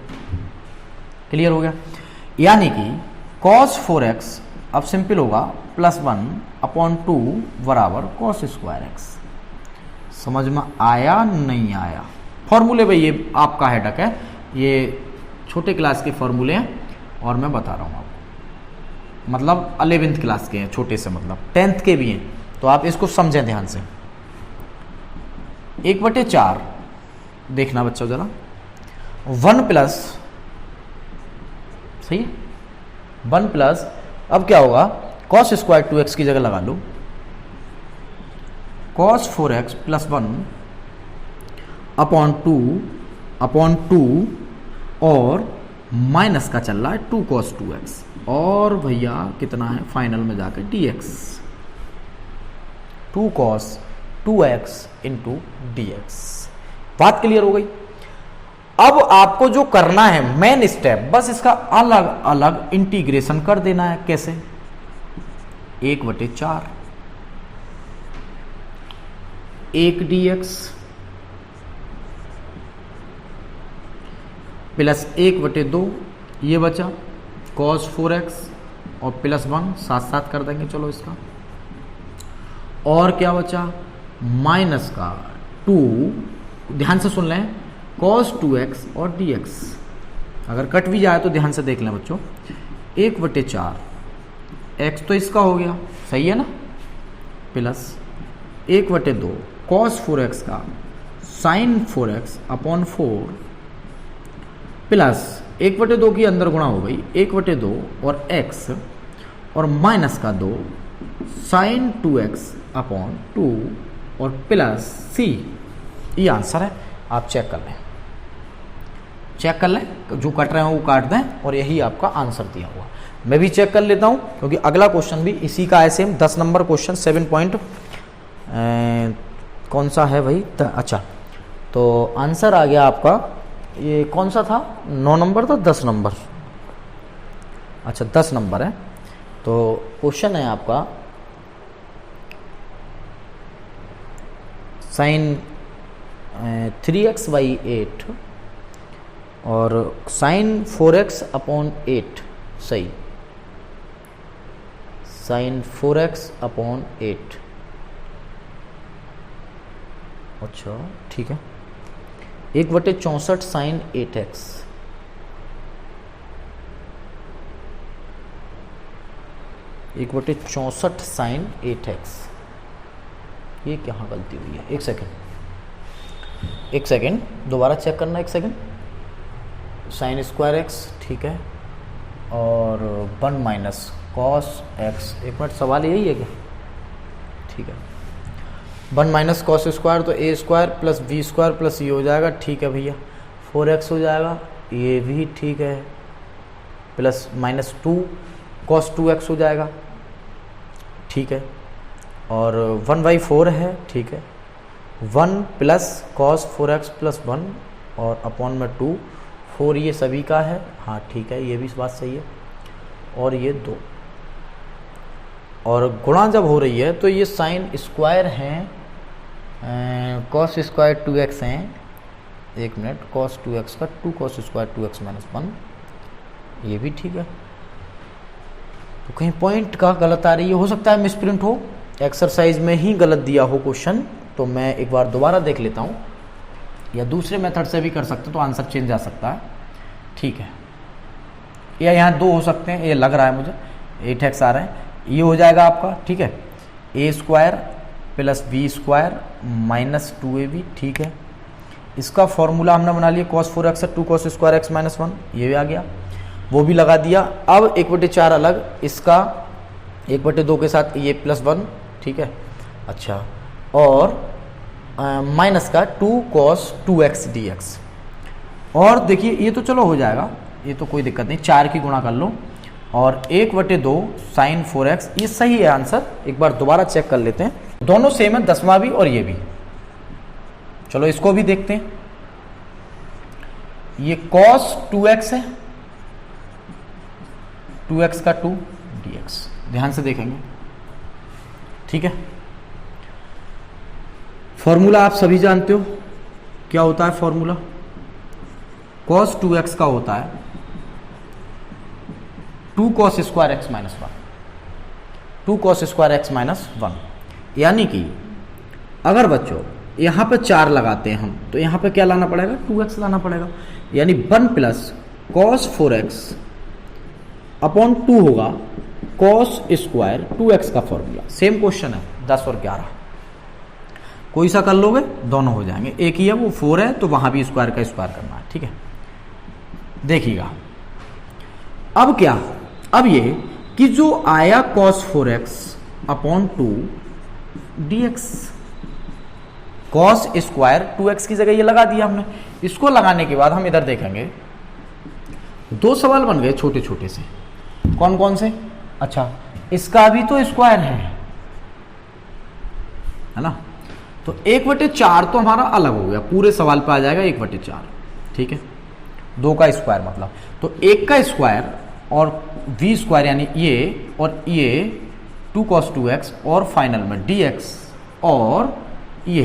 क्लियर हो गया? यानी कि cos 4x अब सिंपल होगा +1 अपॉन 2 बराबर cos स्क्वायर x। समझ में आया नहीं आया? फॉर्मूले भाई ये आपका हेडक है, ये छोटे क्लास के फॉर्मूले हैं और मैं बता रहा हूँ आपको, मतलब 11th क्लास के हैं, छोटे से मतलब 10th के भी हैं, तो आप इसको समझें ध्यान से। 1/4 देखना बच्चों जरा, 1 प्लस, सही है, 1 प्लस, अब क्या होगा, cos स्क्वायर 2x की जगह लगा लो, cos 4x + 1 अपॉन 2 और माइनस का चल रहा है 2 cos 2x, और भैया कितना है फाइनल में जाकर dx, 2 cos 2x into dx। बात क्लियर हो गई? अब आपको जो करना है मेन स्टेप, बस इसका अलग अलग इंटीग्रेशन कर देना है। कैसे? 1/4 1 dx प्लस 1/2, ये बचा cos 4x और +1 साथ साथ कर देंगे, चलो इसका, और क्या बचा, माइनस का 2, ध्यान से सुन लें, cos 2x और dx। अगर कट भी जाए तो ध्यान से देख लें बच्चों, 1/4 x तो इसका हो गया, सही है ना, प्लस 1/2 cos 4x का sin 4x अपॉन 4 प्लस 1/2 की अंदर गुणा हो गई 1/2 और x और माइनस का 2 sin 2x अपॉन 2 और प्लस c। ये आंसर है, आप चेक कर लें, चेक कर लें, जो कट रहे हैं वो काट दें, और यही आपका आंसर दिया हुआ। मैं भी चेक कर लेता हूं क्योंकि अगला क्वेश्चन भी इसी का है, सेम 10 नंबर क्वेश्चन, 7 पॉइंट कौन सा है भाई, अच्छा तो आंसर आ गया आपका, ये कौन सा था, 9 नंबर था, 10 नंबर, अच्छा 10 नंबर है। तो क्वेश्चन है आपका sin 3x/8 और sin 4x अपॉन 8, सही, sin 4x अपॉन 8, अच्छा ठीक है। 1/64 sin 8x, एक बटे 64 sin 8x, ये कहाँ गलती हुई है, एक सेकेंड दोबारा चेक करना, एक सेकेंड, sin स्क्वायर x, ठीक है, और 1 माइनस cos x, एक मिनट, सवाल यही है क्या, ठीक है, 1 माइनस cos स्क्वायर तो a square plus b square plus ये हो जाएगा, ठीक है भैया, 4x हो जाएगा, ये भी ठीक है, प्लस -2 cos 2x हो जाएगा, ठीक है, और 1/4 है, ठीक है, 1 प्लस cos 4x प्लस 1 और अपॉन में 2, 4 ये सभी का है, हाँ ठीक है, ये भी बात सही है, और ये 2, और गुणा जब हो रही है तो ये साइन स्क्वायर हैं कॉस स्क्वायर 2x है, एक मिनट, कॉस 2x का 2 कॉस स्क्वायर 2x माइनस 1, ये भी ठीक है। तो कहीं पॉइंट का गलत आ रही है, हो सकता है मिसप्रिंट हो, एक्सरसाइज में ही गलत दिया हो क्वेश्चन, तो मैं एक बार दोबारा देख लेता हूँ, या दूसरे मेथड से भी कर सकते तो आंसर चेंज आ सकता है। ठीक है, या यहाँ 2 हो सकते हैं, ये लग रहा है मुझे 8x आ रहे हैं, ये हो जाएगा आपका, ठीक है, a square plus b square minus 2ab, ठीक है। इसका फॉर्मूला हमने बना लिया, cos 4x है 2 cos स्क्वायर x माइनस 1, ये भी आ गया, वो भी लगा दिया। अब 1/4 अलग, इसका 1/2 के साथ ये प्लस 1, ठीक है, अच्छा, और माइनस का 2 cos 2x dx, और देखिए ये तो चलो हो जाएगा, ये तो कोई दिक्कत नहीं, 4 की गुणा कर लो, और 1/2 साइन 4x, ये सही है आंसर। एक बार दोबारा चेक कर लेते हैं, दोनों सेम है, 10वां भी और ये भी। चलो इसको भी देखते हैं, ये cos 2x है, 2x का 2 dx, ध्यान से देखेंगे, ठीक है। फॉर्मूला आप सभी जानते हो, क्या होता है फॉर्मूला, cos 2x का होता है 2 cos square x minus 1, 2 cos square x minus 1, यानी कि अगर बच्चों यहाँ पे 4 लगाते हैं हम, तो यहाँ पे क्या लाना पड़ेगा, 2x लाना पड़ेगा, यानी 1 प्लस cos 4x अपॉन 2 होगा cos स्क्वायर 2x का फॉर्मूला। सेम क्वेश्चन है, 10 और 11, कोई सा कर लोगे दोनों हो जाएंगे, एक ही है वो 4 है, तो वहां भी स्क्वायर का स्क्वायर करना है, ठीक है। देखिएगा अब क्या, अब ये कि जो आया cos 4x upon 2 dx, cos square 2x की जगह ये लगा दिया हमने। इसको लगाने के बाद हम इधर देखेंगे, 2 सवाल बन गए छोटे छोटे से, कौन कौन से, अच्छा इसका भी तो स्क्वायर है ना, तो 1/4 तो हमारा अलग हो गया, पूरे सवाल पे आ जाएगा 1/4, ठीक है, 2 का स्क्वायर मतलब, तो 1 का स्क्वायर और v स्क्वायर यानी ये, और ये 2 cos 2x, और फाइनल में dx, और ये,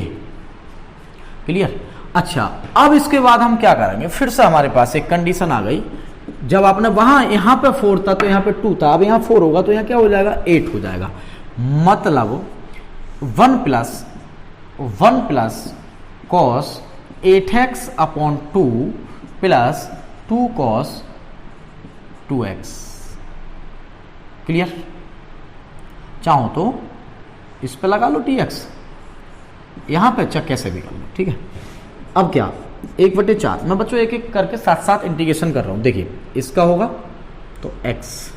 क्लियर। अच्छा, अब इसके बाद हम क्या करेंगे, फिर से हमारे पास एक कंडीशन आ गई, जब आपने वहां यहां पे 4 था तो यहां पे 2 था, अब यहां 4 होगा तो यहां क्या हो जाएगा, 8 हो जाएगा, मतलब 1 plus cos 8x upon 2 plus 2 cos 2x, clear. चाहो तो इस पे लगा लो dx, यहां पे अच्छा कैसे भी कर लो, ठीक है। अब क्या, 1/4, मैं बच्चों एक एक करके साथ साथ इंटीग्रेशन कर रहा हूं, देखिए इसका होगा तो x,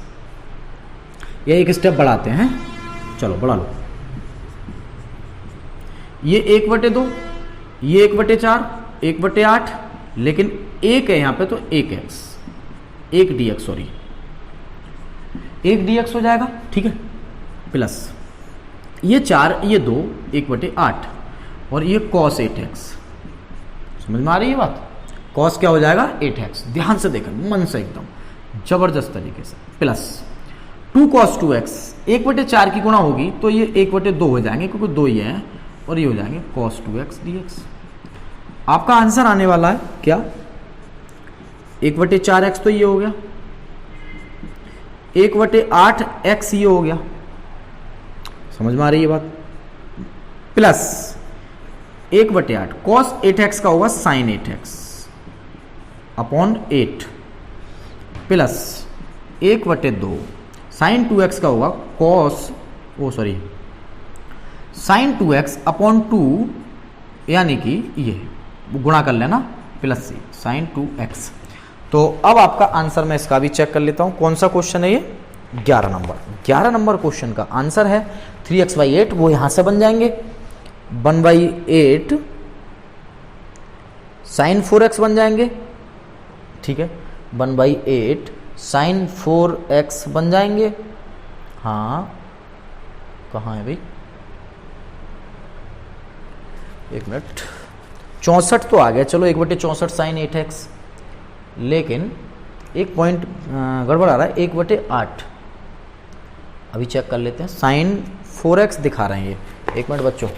ये एक स्टेप बढ़ाते हैं, चलो बढ़ा लो, ये 1/2, ये 1/4, 1/8, लेकिन 1 है यहां पे तो 1x, 1 dx, सॉरी 1 dx हो जाएगा, ठीक है, प्लस ये 4, ये 2, 1/8, और ये cos 8x, समझ में आ रही है बात, cos क्या हो जाएगा 8x, ध्यान से देखो मन से एकदम जबरदस्त तरीके से, प्लस 2 cos 2x, 1/4 की गुणा होगी तो ये 1/2 हो जाएंगे, क्योंकि 2 ही है, और ये हो जाएंगे cos 2x dx। आपका आंसर आने वाला है क्या, 1/4x तो ये हो गया, 1/8x ये हो गया, समझ में आ रही है बात, प्लस 1/8 cos 8x का होगा sin 8x upon 8, plus 1/2 sin 2x का होगा cos, sin 2x अपॉन 2, यानी कि ये गुणा कर लेना, प्लस सी sin 2x। तो अब आपका आंसर मैं इसका भी चेक कर लेता हूं, कौन सा क्वेश्चन है ये, 11 नंबर क्वेश्चन का आंसर है 3x/8, वो यहां से बन जाएंगे, 1/8 sin 4x बन जाएंगे, ठीक है, 1/8 sin 4x बन जाएंगे, हाँ कहाँ है भाई, एक मिनट, 64 तो आ गया, चलो 1/64 sin 8x, लेकिन एक पॉइंट गड़बड़ आ रहा है, 1/8 अभी चेक कर लेते हैं, sin 4x दिखा रहे हैं ये, एक मिनट बच्चों,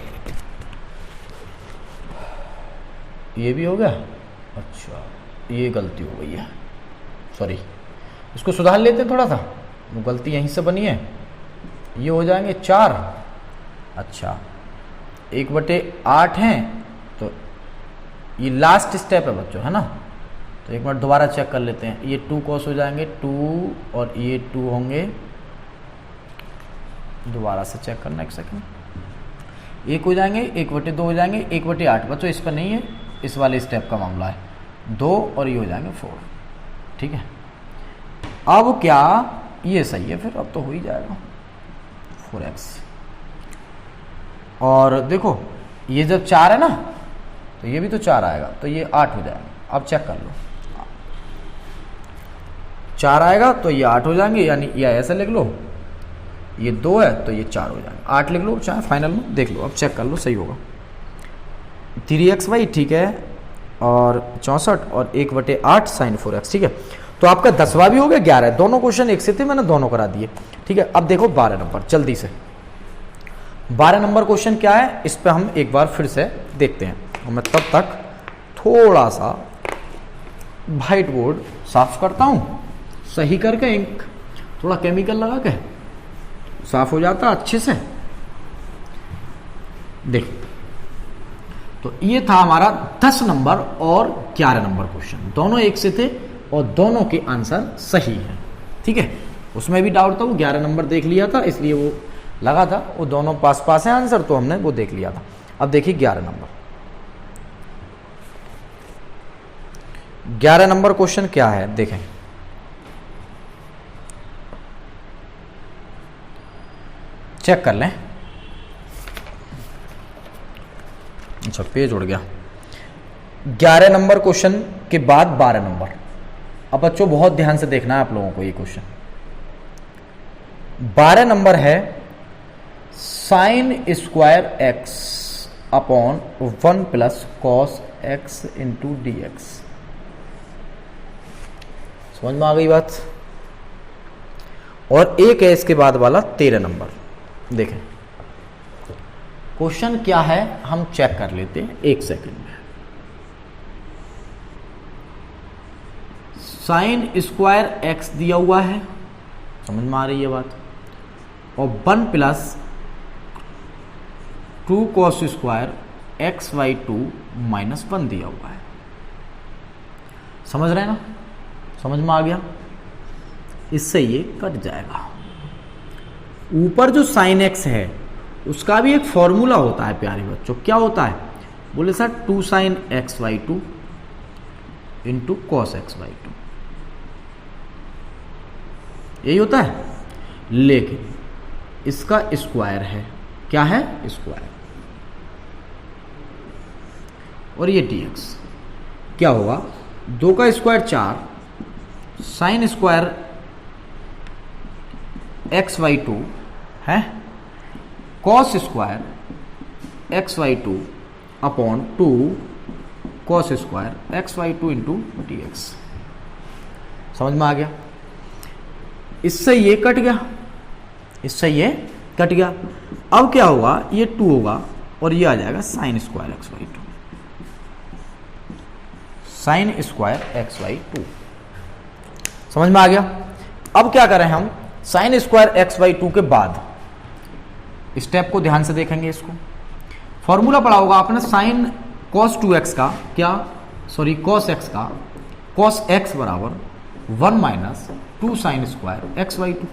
ये भी हो गया, अच्छा ये गलती हो गई है, सॉरी, इसको सुधार लेते हैं थोड़ा सा, वो गलती यहीं से बनी है। ये हो जाएंगे 4, अच्छा 1/8 हैं, तो ये लास्ट स्टेप है बच्चों, है ना। तो एक मिनट दोबारा चेक कर लेते हैं, ये 2 cos हो जाएंगे 2 और ये 2 होंगे, दोबारा से चेक करना एक सेकंड, 1 हो जाएंगे 1/2 हो जाएंगे 1/8 बच्चों, इस पर नहीं है, इस वाले स्टेप का मामला है, 2 और ये हो जाएंगे 4, ठीक है। अब क्या ये सही है, फिर अब तो हो ही जाएगा 4x, और देखो ये जब 4 है ना तो ये भी तो 4 आएगा, तो ये 8 हो जाएगा। अब चेक कर लो, 4 आएगा तो ये 8 हो जाएंगे, यानी या ऐसा लिख लो, ये 2 है तो ये 4 हो जाएंगे, 8 लिख लो चाहे फाइनल में, देख लो अब चेक कर लो सही होगा। 3xy ठीक है, और 64 और 1/8 sin 4x, ठीक है। तो आपका 10वां भी हो गया, 11 है, दोनों क्वेश्चन एक से थे, मैंने दोनों करा दिए, ठीक है। अब देखो 12 नंबर, जल्दी से 12 नंबर क्वेश्चन क्या है, इस पर हम एक बार फिर से देखते हैं। मैं तब तक थोड़ा सा व्हाइट बोर्ड साफ करता हूँ, सही करके इंक थोड़ा केमिकल लगा के साफ हो जाता अच्छे से। देख, तो ये था हमारा 10 नंबर और 11 नंबर क्वेश्चन, दोनों एक से थे और दोनों के आंसर सही है, ठीक है। उसमें भी डाउट था, वो 11 नंबर देख लिया था इसलिए वो लगा था, वो दोनों पास पास है आंसर, तो हमने वो देख लिया था। अब देखिए 11 नंबर, 11 नंबर क्वेश्चन क्या है देखें। चेक कर लें, अच्छा पेज उड़ गया। 11 नंबर क्वेश्चन के बाद 12 नंबर। अब बच्चों बहुत ध्यान से देखना है आप लोगों को ये क्वेश्चन। 12 नंबर है sin square x upon 1 plus cos x into D X. समझ में आ गई बात। और एक है इसके बाद वाला 13 नंबर। देखें क्वेश्चन क्या है हम चेक कर लेते हैं एक सेकंड में। साइन स्क्वायर एक्स दिया हुआ है, समझ में आ रही है बात, और 1 plus 2 cos square x by 2 minus 1 दिया हुआ है। समझ रहे हैं ना, समझ में आ गया। इससे ये कट जाएगा। ऊपर जो साइन एक्स है उसका भी एक फॉर्मूला होता है प्यारे बच्चों। क्या होता है बोले sir, 2 sine x by 2 into cos x by 2, यही होता है। लेकिन इसका स्क्वायर है, क्या है स्क्वायर, और ये dx क्या होगा, 2 का square 4 sine square x by 2 है cos square x by 2 upon 2 cos square x by 2 into D X. समझ में आ गया। इससे ये कट गया, इससे ये कट गया। अब क्या होगा, ये 2 होगा और ये आ जाएगा sine square x by 2, sine square x by 2। समझ में आ गया। अब क्या करें हम, साइन स्क्वायर एक्स बाई 2 के बाद स्टेप को ध्यान से देखेंगे। इसको फॉर्मूला पढ़ा होगा आपने, साइन कॉस 2x का क्या, सॉरी कॉस x का कॉस x बराबर 1 minus 2 sine square x by 2।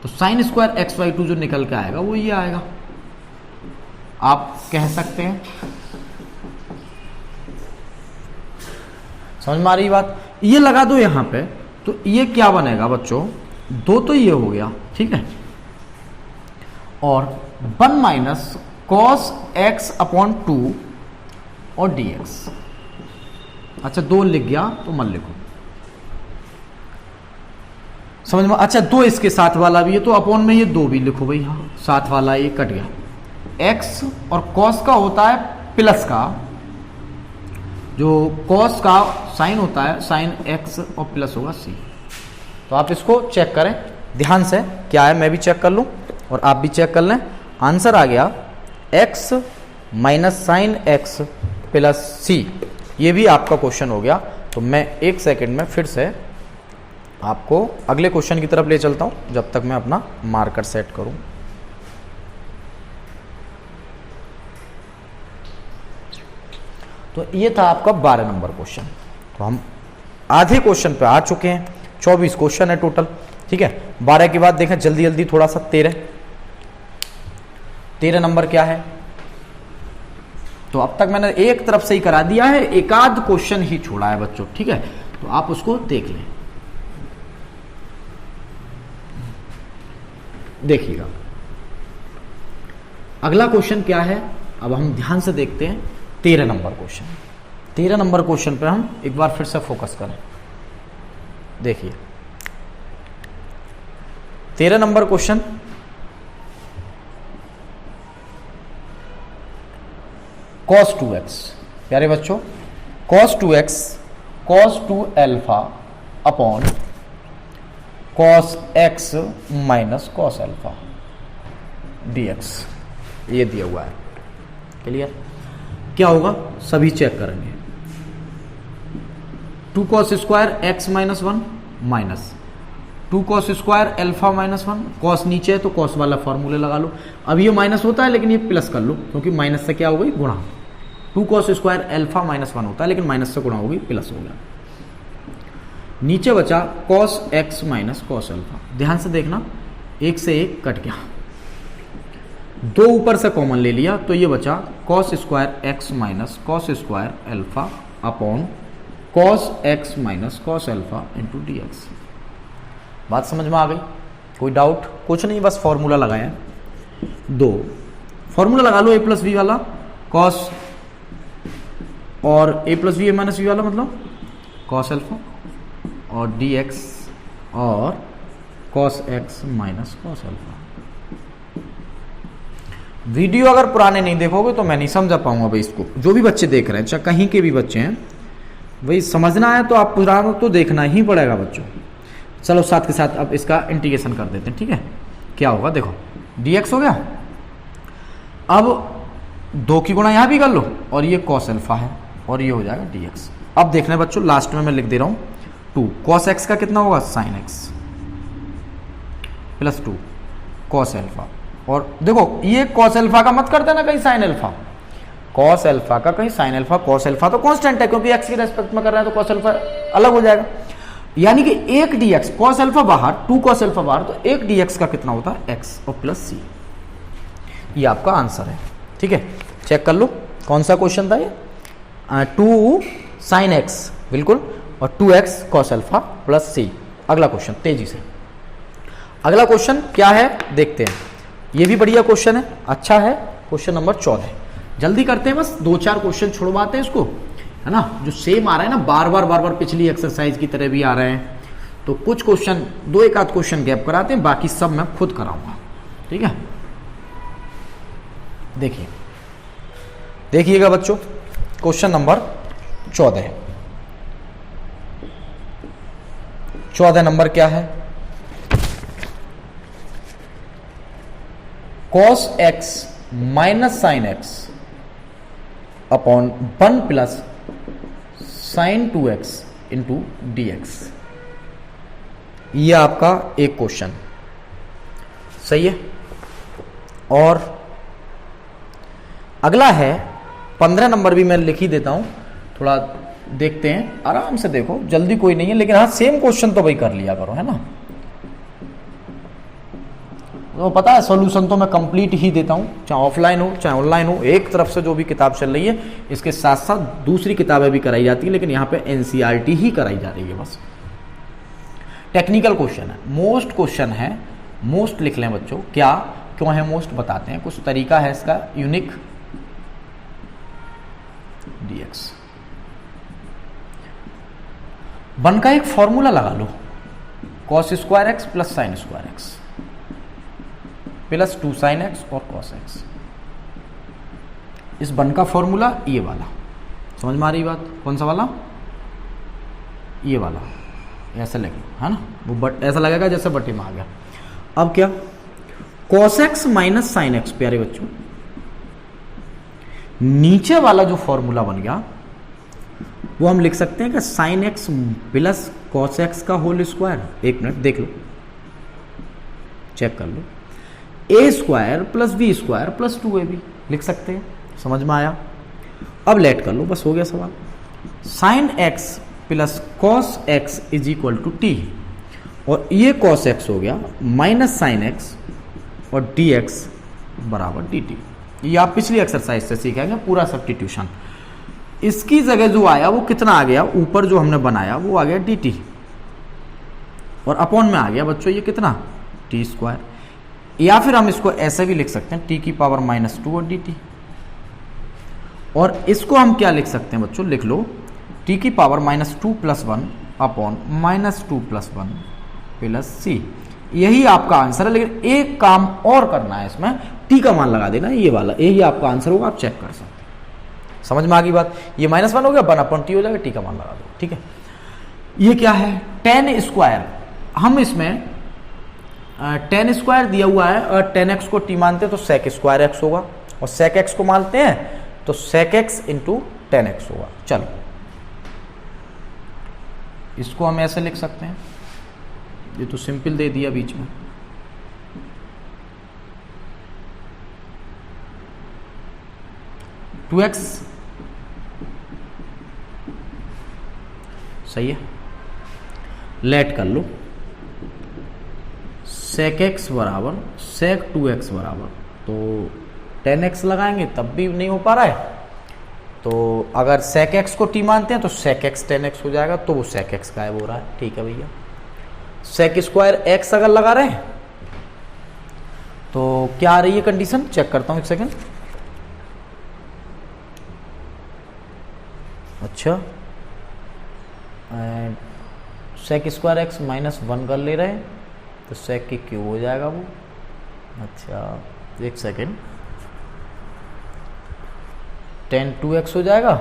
तो साइन स्क्वायर एक्स बाई 2 जो निकल के आएगा वो ये आएगा, आप कह सकते हैं। समझ में आ रही बात। ये लगा दो यहां पे, तो ये क्या बनेगा बच्चों, 2 तो ये हो गया, ठीक है, और 1 माइनस कॉस एक्स अपॉन 2 और डी एक्स। अच्छा 2 लिख गया तो मत लिखो, समझ में। अच्छा 2 इसके साथ वाला भी है तो अपॉन में ये 2 भी लिखो भाई, हाँ साथ वाला ये कट गया। एक्स और कॉस का होता है प्लस का, जो कॉस का साइन होता है साइन एक्स और प्लस होगा सी। तो आप इसको चेक करें ध्यान से, क्या है मैं भी चेक कर लूं और आप भी चेक कर लें। आंसर आ गया x minus sine x plus सी, ये भी आपका क्वेश्चन हो गया। तो मैं एक सेकंड में फिर से आपको अगले क्वेश्चन की तरफ ले चलता हूं, जब तक मैं अपना मार्कर सेट करूं। तो ये था आपका 12 नंबर क्वेश्चन। तो हम आधे क्वेश्चन पे आ चुके हैं, 24 क्वेश्चन है टोटल, ठीक है। 12 के बाद देखें जल्दी जल्दी थोड़ा सा 13 नंबर क्या है। तो अब तक मैंने एक तरफ से ही करा दिया है, एक आध क्वेश्चन ही छोड़ा है बच्चों, ठीक है। तो आप उसको देख लें, देखिएगा अगला क्वेश्चन क्या है। अब हम ध्यान से देखते हैं 13 नंबर क्वेश्चन। 13 नंबर क्वेश्चन पर हम एक बार फिर से फोकस करें। देखिए 13 नंबर क्वेश्चन, cos 2x, प्यारे बच्चों, cos 2x cos 2 alpha upon cos x minus cos alpha dx, ये दिया हुआ है। क्लियर? क्या होगा सभी चेक करेंगे। 2 cos square x minus 1 minus 2 cos square alpha minus 1, cos नीचे है तो cos वाला फॉर्मूले लगा लो। अब ये माइनस होता है लेकिन ये प्लस कर लो, क्योंकि माइनस से क्या हो गई गुणा। 2 cos स्क्वायर अल्फा माइनस 1 होता है लेकिन माइनस से गुणा होगी, प्लस हो गया। नीचे बचा cos x minus cos alpha. ध्यान से देखना, एक से एक कट गया, दो ऊपर से कॉमन ले लिया तो ये बचा cos square x minus cos square alpha upon cos x minus cos alpha into dx। बात समझ में आ गई? कोई डाउट? कुछ नहीं, बस फॉर्मूला लगाया, दो फॉर्मूला लगा लो। a प्लस वी वाला cos और a plus V minus V वाला मतलब cos अल्फा और dx और cos x minus cos alpha. Video अगर पुराने नहीं देखोगे तो मैं नहीं समझा पाऊंगा भाई इसको। जो भी बच्चे देख रहे हैं, चाहे कहीं के भी बच्चे हैं, भाई समझना है तो आप पुराना तो देखना ही पड़ेगा बच्चों। चलो साथ के साथ अब इसका इंटीग्रेशन कर देते हैं, ठीक है। क्या होगा देखो, dx हो गया। अब 2 की गुणा यहां भी कर लो और ये cos अल्फा है और ये हो जाएगा dx। अब देखना बच्चों, लास्ट में मैं लिख दे रहा हूं 2 cos x का कितना होगा sin x plus 2 cos alpha. और देखो ये cos अल्फा का मत कर देना कहीं sin अल्फा, cos अल्फा का कहीं sin अल्फा। cos अल्फा तो कांस्टेंट है क्योंकि x के रेस्पेक्ट में कर रहे हैं, तो cos अल्फा अलग हो जाएगा। यानी कि एक dx, cos अल्फा बाहर 2 cos अल्फा बाहर, तो एक dx का कितना होता है x और प्लस c। ये आपका आंसर है, ठीक है। चेक कर लो कौन सा क्वेश्चन था ये, 2 sin x बिल्कुल और 2x cos alpha plus c। अगला क्वेश्चन तेजी से, अगला क्वेश्चन क्या है देखते हैं। ये भी बढ़िया क्वेश्चन है, अच्छा है। क्वेश्चन नंबर 14, जल्दी करते हैं, बस 2-4 क्वेश्चन छुड़वाते हैं इसको, है ना। जो सेम आ रहा है ना, बार बार पिछली एक्सरसाइज की तरह भी आ रहे हैं, तो कुछ क्वेश्चन 2-1 आध क्वेश्चन गैप कराते हैं, बाकी सब मैं खुद कराऊंगा, ठीक है। देखिएगा बच्चों, क्वेश्चन नंबर 14 नंबर क्या है, cos x minus sine x upon 1 plus sine 2x into dx। ये आपका एक क्वेश्चन सही है। और अगला है 15 नंबर, भी मैं लिख ही देता हूं, थोड़ा देखते हैं, आराम से देखो, जल्दी कोई नहीं है, लेकिन हाँ सेम क्वेश्चन तो भाई कर लिया करो, है ना। तो पता है सॉल्यूशन तो मैं कंप्लीट ही देता हूं, चाहे ऑफलाइन हो चाहे ऑनलाइन हो। एक तरफ से जो भी किताब चल रही है, इसके साथ साथ दूसरी किताबें भी कराई जाती है, लेकिन यहां पे एनसीईआरटी ही कराई जा रही है बस। टेक्निकल क्वेश्चन है, मोस्ट क्वेश्चन है, मोस्ट लिख लें बच्चों। क्या क्यों है मोस्ट बताते हैं, कुछ तरीका है इसका यूनिक। dx वन का एक फॉर्मूला लगा लो, cos square x plus sine square x plus 2 sin x और cos x। इस वन का फॉर्मूला ये वाला, समझ में आ रही बात? कौन सा वाला? ये वाला, ऐसे लगे, है ना, वो बट ऐसा लगेगा जैसे बटे में आ गया। अब क्या, cos x minus sine x, प्यारे बच्चों, नीचे वाला जो फॉर्मूला बन गया वो हम लिख सकते हैं कि sine x plus cos x का होल स्क्वायर। एक मिनट देख लो, चेक कर लो, a square plus b square plus 2ab लिख सकते हैं। समझ में आया? अब लेट कर लो, बस हो गया सवाल। Sine x plus cos X is equal to T, और ये कॉस एक्स हो गया माइनस साइन एक्स और डी एक्स बराबर डी टी। ये आप पिछली एक्सरसाइज से सीखेंगे पूरा सब्स्टिट्यूशन। इसकी जगह जो आया वो कितना आ गया, ऊपर जो हमने बनाया वो आ गया डी टी, और अपॉन में आ गया बच्चों ये कितना, टी स्क्वायर। या फिर हम इसको ऐसे भी लिख सकते हैं टी की पावर -2 और डी टी, और इसको हम क्या लिख सकते हैं बच्चों, लिख लो टी की पावर -2 + 1 अपॉन -2 + 1 प्लस सी। यही आपका आंसर है, लेकिन एक काम और करना है, इसमें टी का मान लगा देना है, ये वाला, यही आपका आंसर होगा, आप चेक कर सकते हैं। समझ में आ गई बात? ये -1 हो गया, 1/t हो जाएगा, टी का मान लगा दो, ठीक है। ये क्या है, tan स्क्वायर। हम इसमें tan स्क्वायर दिया हुआ है, और tan x को t मानते हैं तो sec स्क्वायर x होगा, और sec x को मानते हैं तो sec x × tan x होगा। चलो इसको हम ऐसे लिख सकते हैं, ये तो सिंपल दे दिया बीच में, टू एक्स सही है। लेट कर लो, sec x बराबर sec 2x बराबर, तो tan x लगाएंगे तब भी नहीं हो पा रहा है, तो अगर sec x को t मानते हैं तो sec x tan x हो जाएगा, तो वो sec x गायब हो रहा है, ठीक है भैया। sec स्क्वायर x अगर लगा रहे हैं तो क्या आ रही है कंडीशन, चेक करता हूं एक सेकेंड। अच्छा, sec स्क्वायर x -1 कर ले रहे हैं तो sec की क्यूब हो जाएगा वो। अच्छा एक सेकेंड, tan 2x हो जाएगा,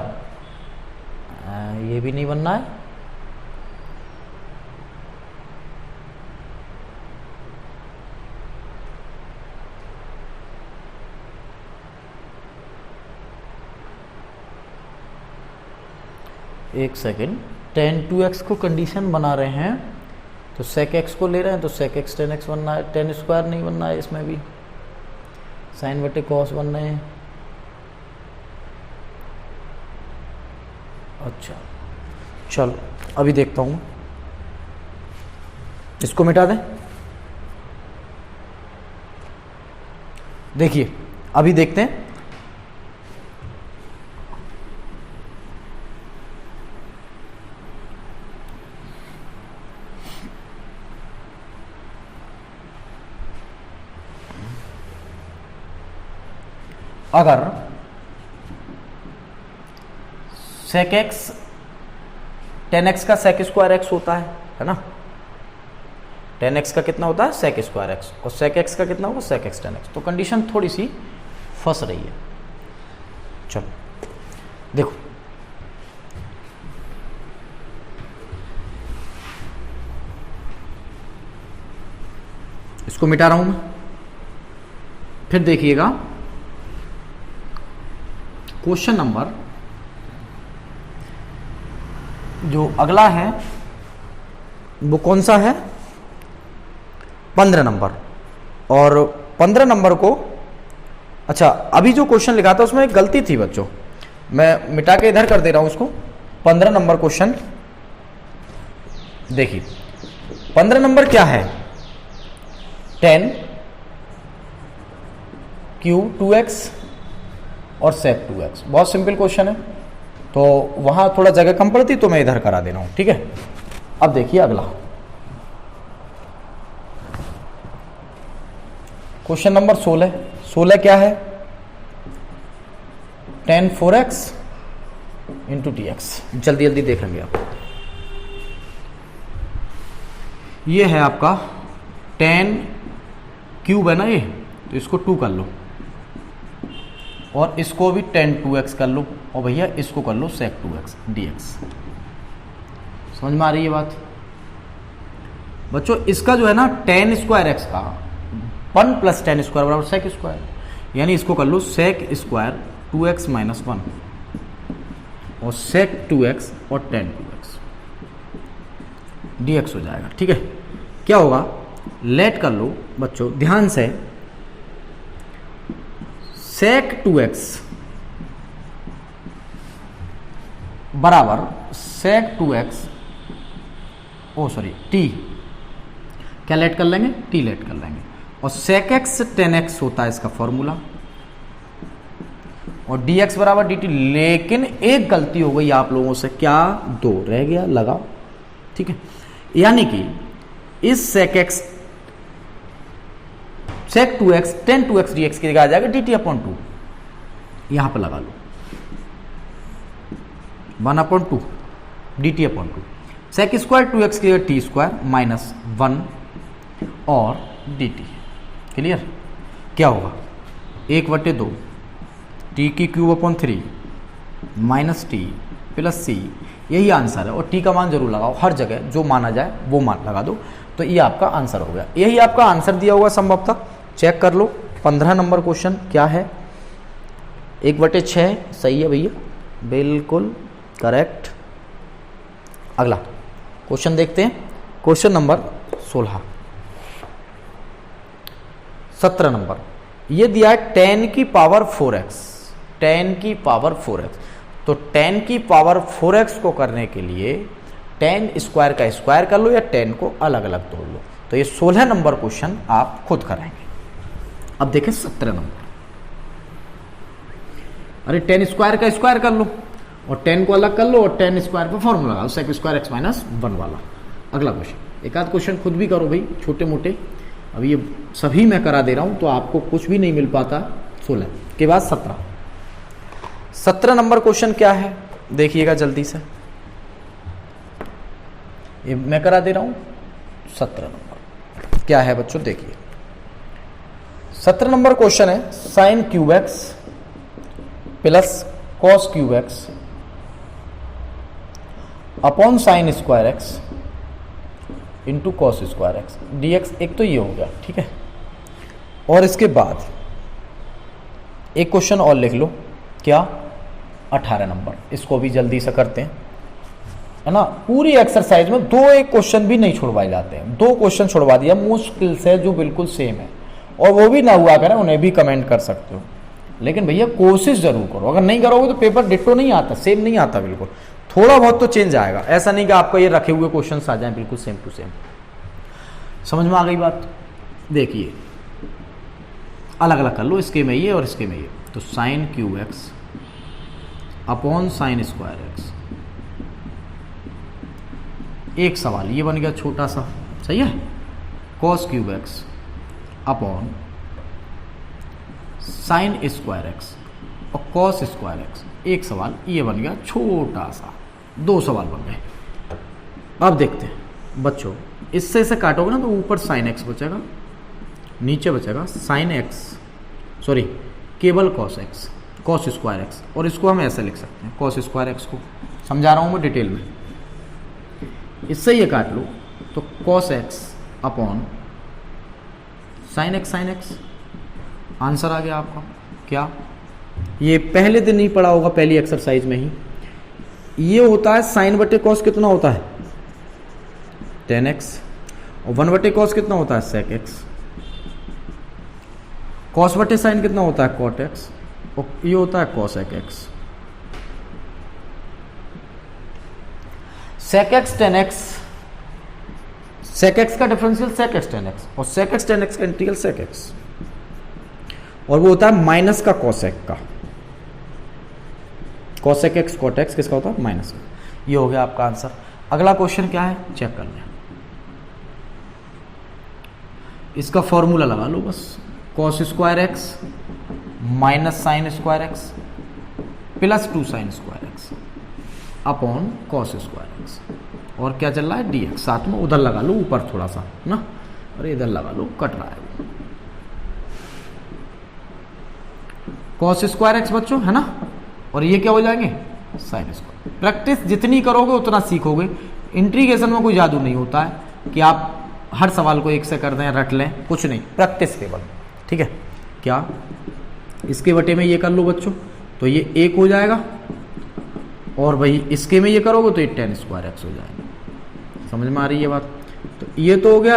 ये भी नहीं बनना है, एक सेकेंड, tan 2x को कंडीशन बना रहे हैं तो sec x को ले रहे हैं तो sec x tan x बनना है, tan स्क्वायर नहीं बनना है, इसमें भी साइन बटे कॉस बन रहे हैं। अच्छा चलो अभी देखता हूँ, इसको मिटा दें। देखिए अभी देखते हैं, अगर sec x tan x का sec स्क्वायर x होता है ना, tan x का कितना होता है sec स्क्वायर x, और sec x का कितना होगा sec x tan x, तो कंडीशन थोड़ी सी फंस रही है। चलो देखो, इसको मिटा रहा हूं मैं, फिर देखिएगा क्वेश्चन नंबर जो अगला है वो कौन सा है, 15 नंबर। और 15 नंबर को, अच्छा अभी जो क्वेश्चन लिखा था उसमें एक गलती थी बच्चों, मैं मिटा के इधर कर दे रहा हूं उसको। 15 नंबर क्वेश्चन देखिए, 15 नंबर क्या है, tan क्यूब 2x और sec 2x, बहुत सिंपल क्वेश्चन है, तो वहां थोड़ा जगह कम पड़ती तो मैं इधर करा दे रहा हूं, ठीक है। अब देखिए अगला क्वेश्चन नंबर 16 क्या है, tan 4x × dx। जल्दी जल्दी देखेंगे आप, ये है आपका tan क्यूब है ना ये, तो इसको 2 कर लो, और इसको भी tan 2x कर लो, और भैया इसको कर लो sec 2x dx। समझ में आ रही है बात बच्चों? इसका जो है ना tan स्क्वायर x का 1 + tan स्क्वायर बराबर sec स्क्वायर, यानी इसको कर लो sec स्क्वायर 2x माइनस 1 और sec 2x और tan 2x dx हो जाएगा। ठीक है, क्या होगा, लेट कर लो बच्चों ध्यान से, sec 2x बराबर sec 2x t, क्या लेट कर लेंगे, t लेट कर लेंगे, और sec x tan x होता है इसका फॉर्मूला, और dx बराबर dt। लेकिन एक गलती हो गई आप लोगों से, क्या 2 रह गया, लगाओ। ठीक है, यानी कि इस sec 2x tan 2x dx की जगह आ जाएगा dt/2, यहां पर लगा लो 1/2 dt/2, sec स्क्वायर 2x की जगह t स्क्वायर माइनस 1 और dt। क्लियर, क्या होगा 1/2 t की क्यूब/3 माइनस टी प्लस सी, यही आंसर है। और t का मान जरूर लगाओ, हर जगह जो माना जाए वो मान लगा दो, तो ये आपका आंसर हो गया। यही आपका आंसर दिया हुआ संभवतः, चेक कर लो। 15 नंबर क्वेश्चन क्या है, 1/6 सही है भैया, बिल्कुल करेक्ट। अगला क्वेश्चन देखते हैं, क्वेश्चन नंबर 16, 17 नंबर। ये दिया है 10 की पावर 4x, 10 की पावर 4x। तो 10 की पावर 4x को करने के लिए 10 स्क्वायर का स्क्वायर कर लो या 10 को अलग अलग तोड़ लो। तो ये 16 नंबर क्वेश्चन आप खुद कराएंगे। अब देखें 17 नंबर, अरे 10 स्क्वायर का स्क्वायर कर लो और 10 को अलग कर लो और 10 स्क्वायर पर फॉर्मूला लगाओ, sec स्क्वायर x माइनस 1 वाला। अगला क्वेश्चन, एक आध क्वेश्चन खुद भी करो भाई, छोटे मोटे। अब ये सभी मैं करा दे रहा हूं तो आपको कुछ भी नहीं मिल पाता। 16 के बाद 17 नंबर क्वेश्चन क्या है, देखिएगा जल्दी से, ये मैं करा दे रहा हूं। 17 नंबर क्या है बच्चों, देखिए 17 नंबर क्वेश्चन है sin cube x plus cos cube x upon sine square x into cos square x dx। एक तो ये हो गया, ठीक है। और इसके बाद एक क्वेश्चन और लिख लो, क्या 18 नंबर, इसको भी जल्दी से करते हैं, है ना। पूरी एक्सरसाइज में 2-1 क्वेश्चन भी नहीं छुड़वाए जाते हैं, 2 क्वेश्चन छुड़वा दिया मुश्किल से जो बिल्कुल सेम है, और वो भी ना हुआ करें उन्हें भी कमेंट कर सकते हो। लेकिन भैया कोशिश जरूर करो, अगर नहीं करोगे तो पेपर डिट्टो नहीं आता, सेम नहीं आता बिल्कुल, थोड़ा बहुत तो चेंज आएगा। ऐसा नहीं कि आपका ये रखे हुए क्वेश्चंस आ जाएं बिल्कुल सेम टू सेम। समझ में आ गई बात। देखिए अलग अलग कर लो, इसके में ये और इसके में ये। तो sign cube x upon sine square x, एक सवाल ये बन गया छोटा सा, सही है। Cos cube x upon sine square x और कॉस स्क्वायर एक्स, एक सवाल ये बन गया छोटा सा, 2 सवाल बन गए। अब देखते हैं बच्चों, इससे से काटोगे ना तो ऊपर साइन एक्स बचेगा, नीचे बचेगा साइन एक्स, सॉरी केवल cos x, cos square x. और इसको हम ऐसे लिख सकते हैं, कॉस स्क्वायर एक्स को समझा रहा हूं मैं डिटेल में। इससे ये काट लो तो cos x upon sine x, answer आ गया आपका। क्या ये पहले दिन नहीं पढ़ा होगा, पहली एक्सरसाइज में ही। ये होता है साइन बटे कॉस, कितना होता है 10x, और 1 बटे कॉस कितना होता है sec x, कॉस बटे साइन कितना होता है cot x, और ये होता है cosec x। sec x tan x, sec x का differential sec x tan x, और sec x tan x का इंटीग्रल sec x, और वो होता है माइनस का cosec का, cosec x cot x किसका होता है माइनस का। ये हो गया आपका आंसर। अगला क्वेश्चन क्या है चेक कर लें, इसका फॉर्मूला लगा लो बस, cos square x minus sine square x plus 2 sine square x upon cos square x, और क्या चल रहा है dx, साथ में उधर लगा लो ऊपर थोड़ा सा ना, और इधर लगा लो, कट रहा है cos स्क्वायर एक्स बच्चों, है ना। और ये क्या हो जाएंगे साइन स्क्वायर। प्रैक्टिस जितनी करोगे उतना सीखोगे। इंटीग्रेशन में कोई जादू नहीं होता है कि आप हर सवाल को एक से कर दें, रट लें, कुछ नहीं, प्रैक्टिस केवल, ठीक है। क्या इसके बटे में ये कर लो बच्चों, तो ये 1 हो जाएगा, और भाई इसके में ये करोगे तो ये tan स्क्वायर एक्स हो जाएगा। समझ में आ रही है बात? तो ये तो हो गया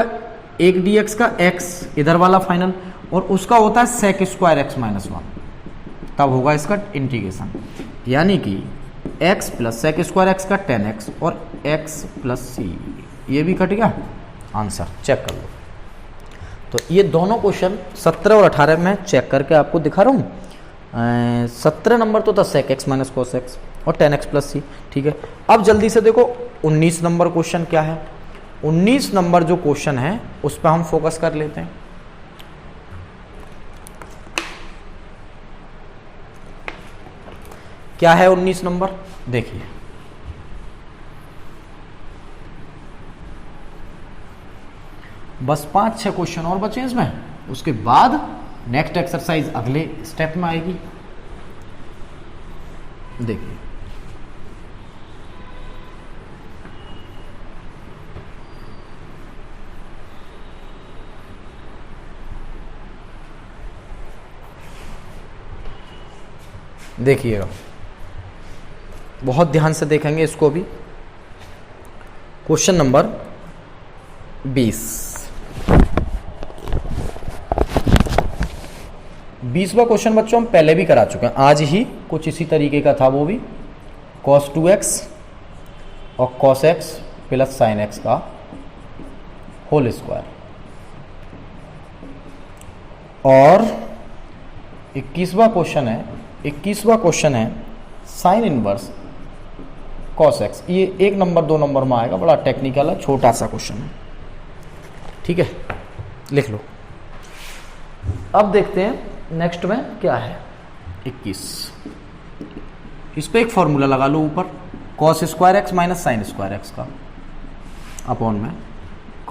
1 dx का x इधर वाला फाइनल, और उसका होता है sec स्क्वायर एक्स माइनस 1, तब होगा इसका इंटीग्रेशन, यानी कि x plus sec square X का tan x और x प्लस सी, ये भी कट गया। आंसर चेक कर लो। तो ये दोनों क्वेश्चन 17 और 18 में चेक करके आपको दिखा रहा हूँ। 17 नंबर तो था sec x minus cos x और tan x प्लस सी, ठीक है। अब जल्दी से देखो 19 नंबर क्वेश्चन क्या है। 19 नंबर जो क्वेश्चन है उस पर हम फोकस कर लेते हैं। क्या है 19 नंबर, देखिए बस 5-6 क्वेश्चन और बचे इसमें, उसके बाद नेक्स्ट एक्सरसाइज अगले स्टेप में आएगी। देखिए देखिएगा, बहुत ध्यान से देखेंगे इसको भी। क्वेश्चन नंबर 20वां क्वेश्चन बच्चों हम पहले भी करा चुके हैं, आज ही कुछ इसी तरीके का था, वो भी cos 2x और cos x plus sin x का होल स्क्वायर। और 21वां क्वेश्चन है साइन इनवर्स cos x। ये 1 नंबर 2 नंबर में आएगा, बड़ा टेक्निकल है, छोटा सा क्वेश्चन है, ठीक है, लिख लो। अब देखते हैं नेक्स्ट में क्या है। 21, इस पे एक फॉर्मूला लगा लो ऊपर, cos square x minus sine square X का अपॉन में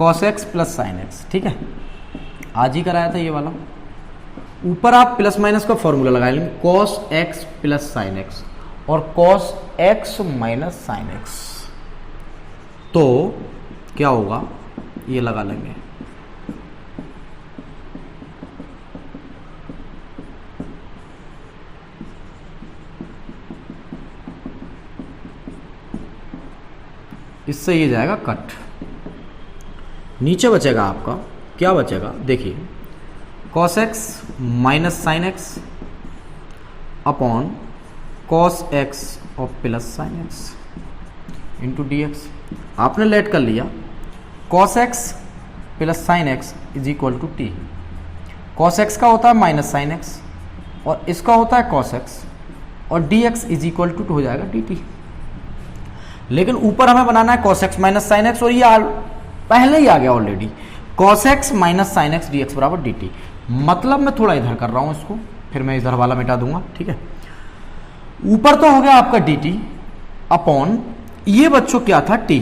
cos x plus sine x, ठीक है, आज ही कराया था ये वाला। ऊपर आप प्लस माइनस का फॉर्मूला लगा लेंगे, cos x plus sine X और cos x minus sine x, तो क्या होगा ये लगा लेंगे। इससे ये जाएगा कट, नीचे बचेगा आपका, क्या बचेगा देखिए, cos x minus sine X upon cos x और plus sine X into D X. आपने लेट कर लिया cos x plus sine X is equal to T. cos x का होता है माइनस साइन एक्स और इसका होता है cos x, और D X is equal to हो जाएगा डी टी। लेकिन ऊपर हमें बनाना है cos x minus sine X, और ये पहले ही आ गया already, cos x minus sine X D X बराबर डी टी। मतलब मैं थोड़ा इधर कर रहा हूं इसको, फिर मैं इधर वाला मिटा दूंगा, ठीक है। ऊपर तो हो गया आपका डी टी अपॉन ये बच्चों क्या था टी,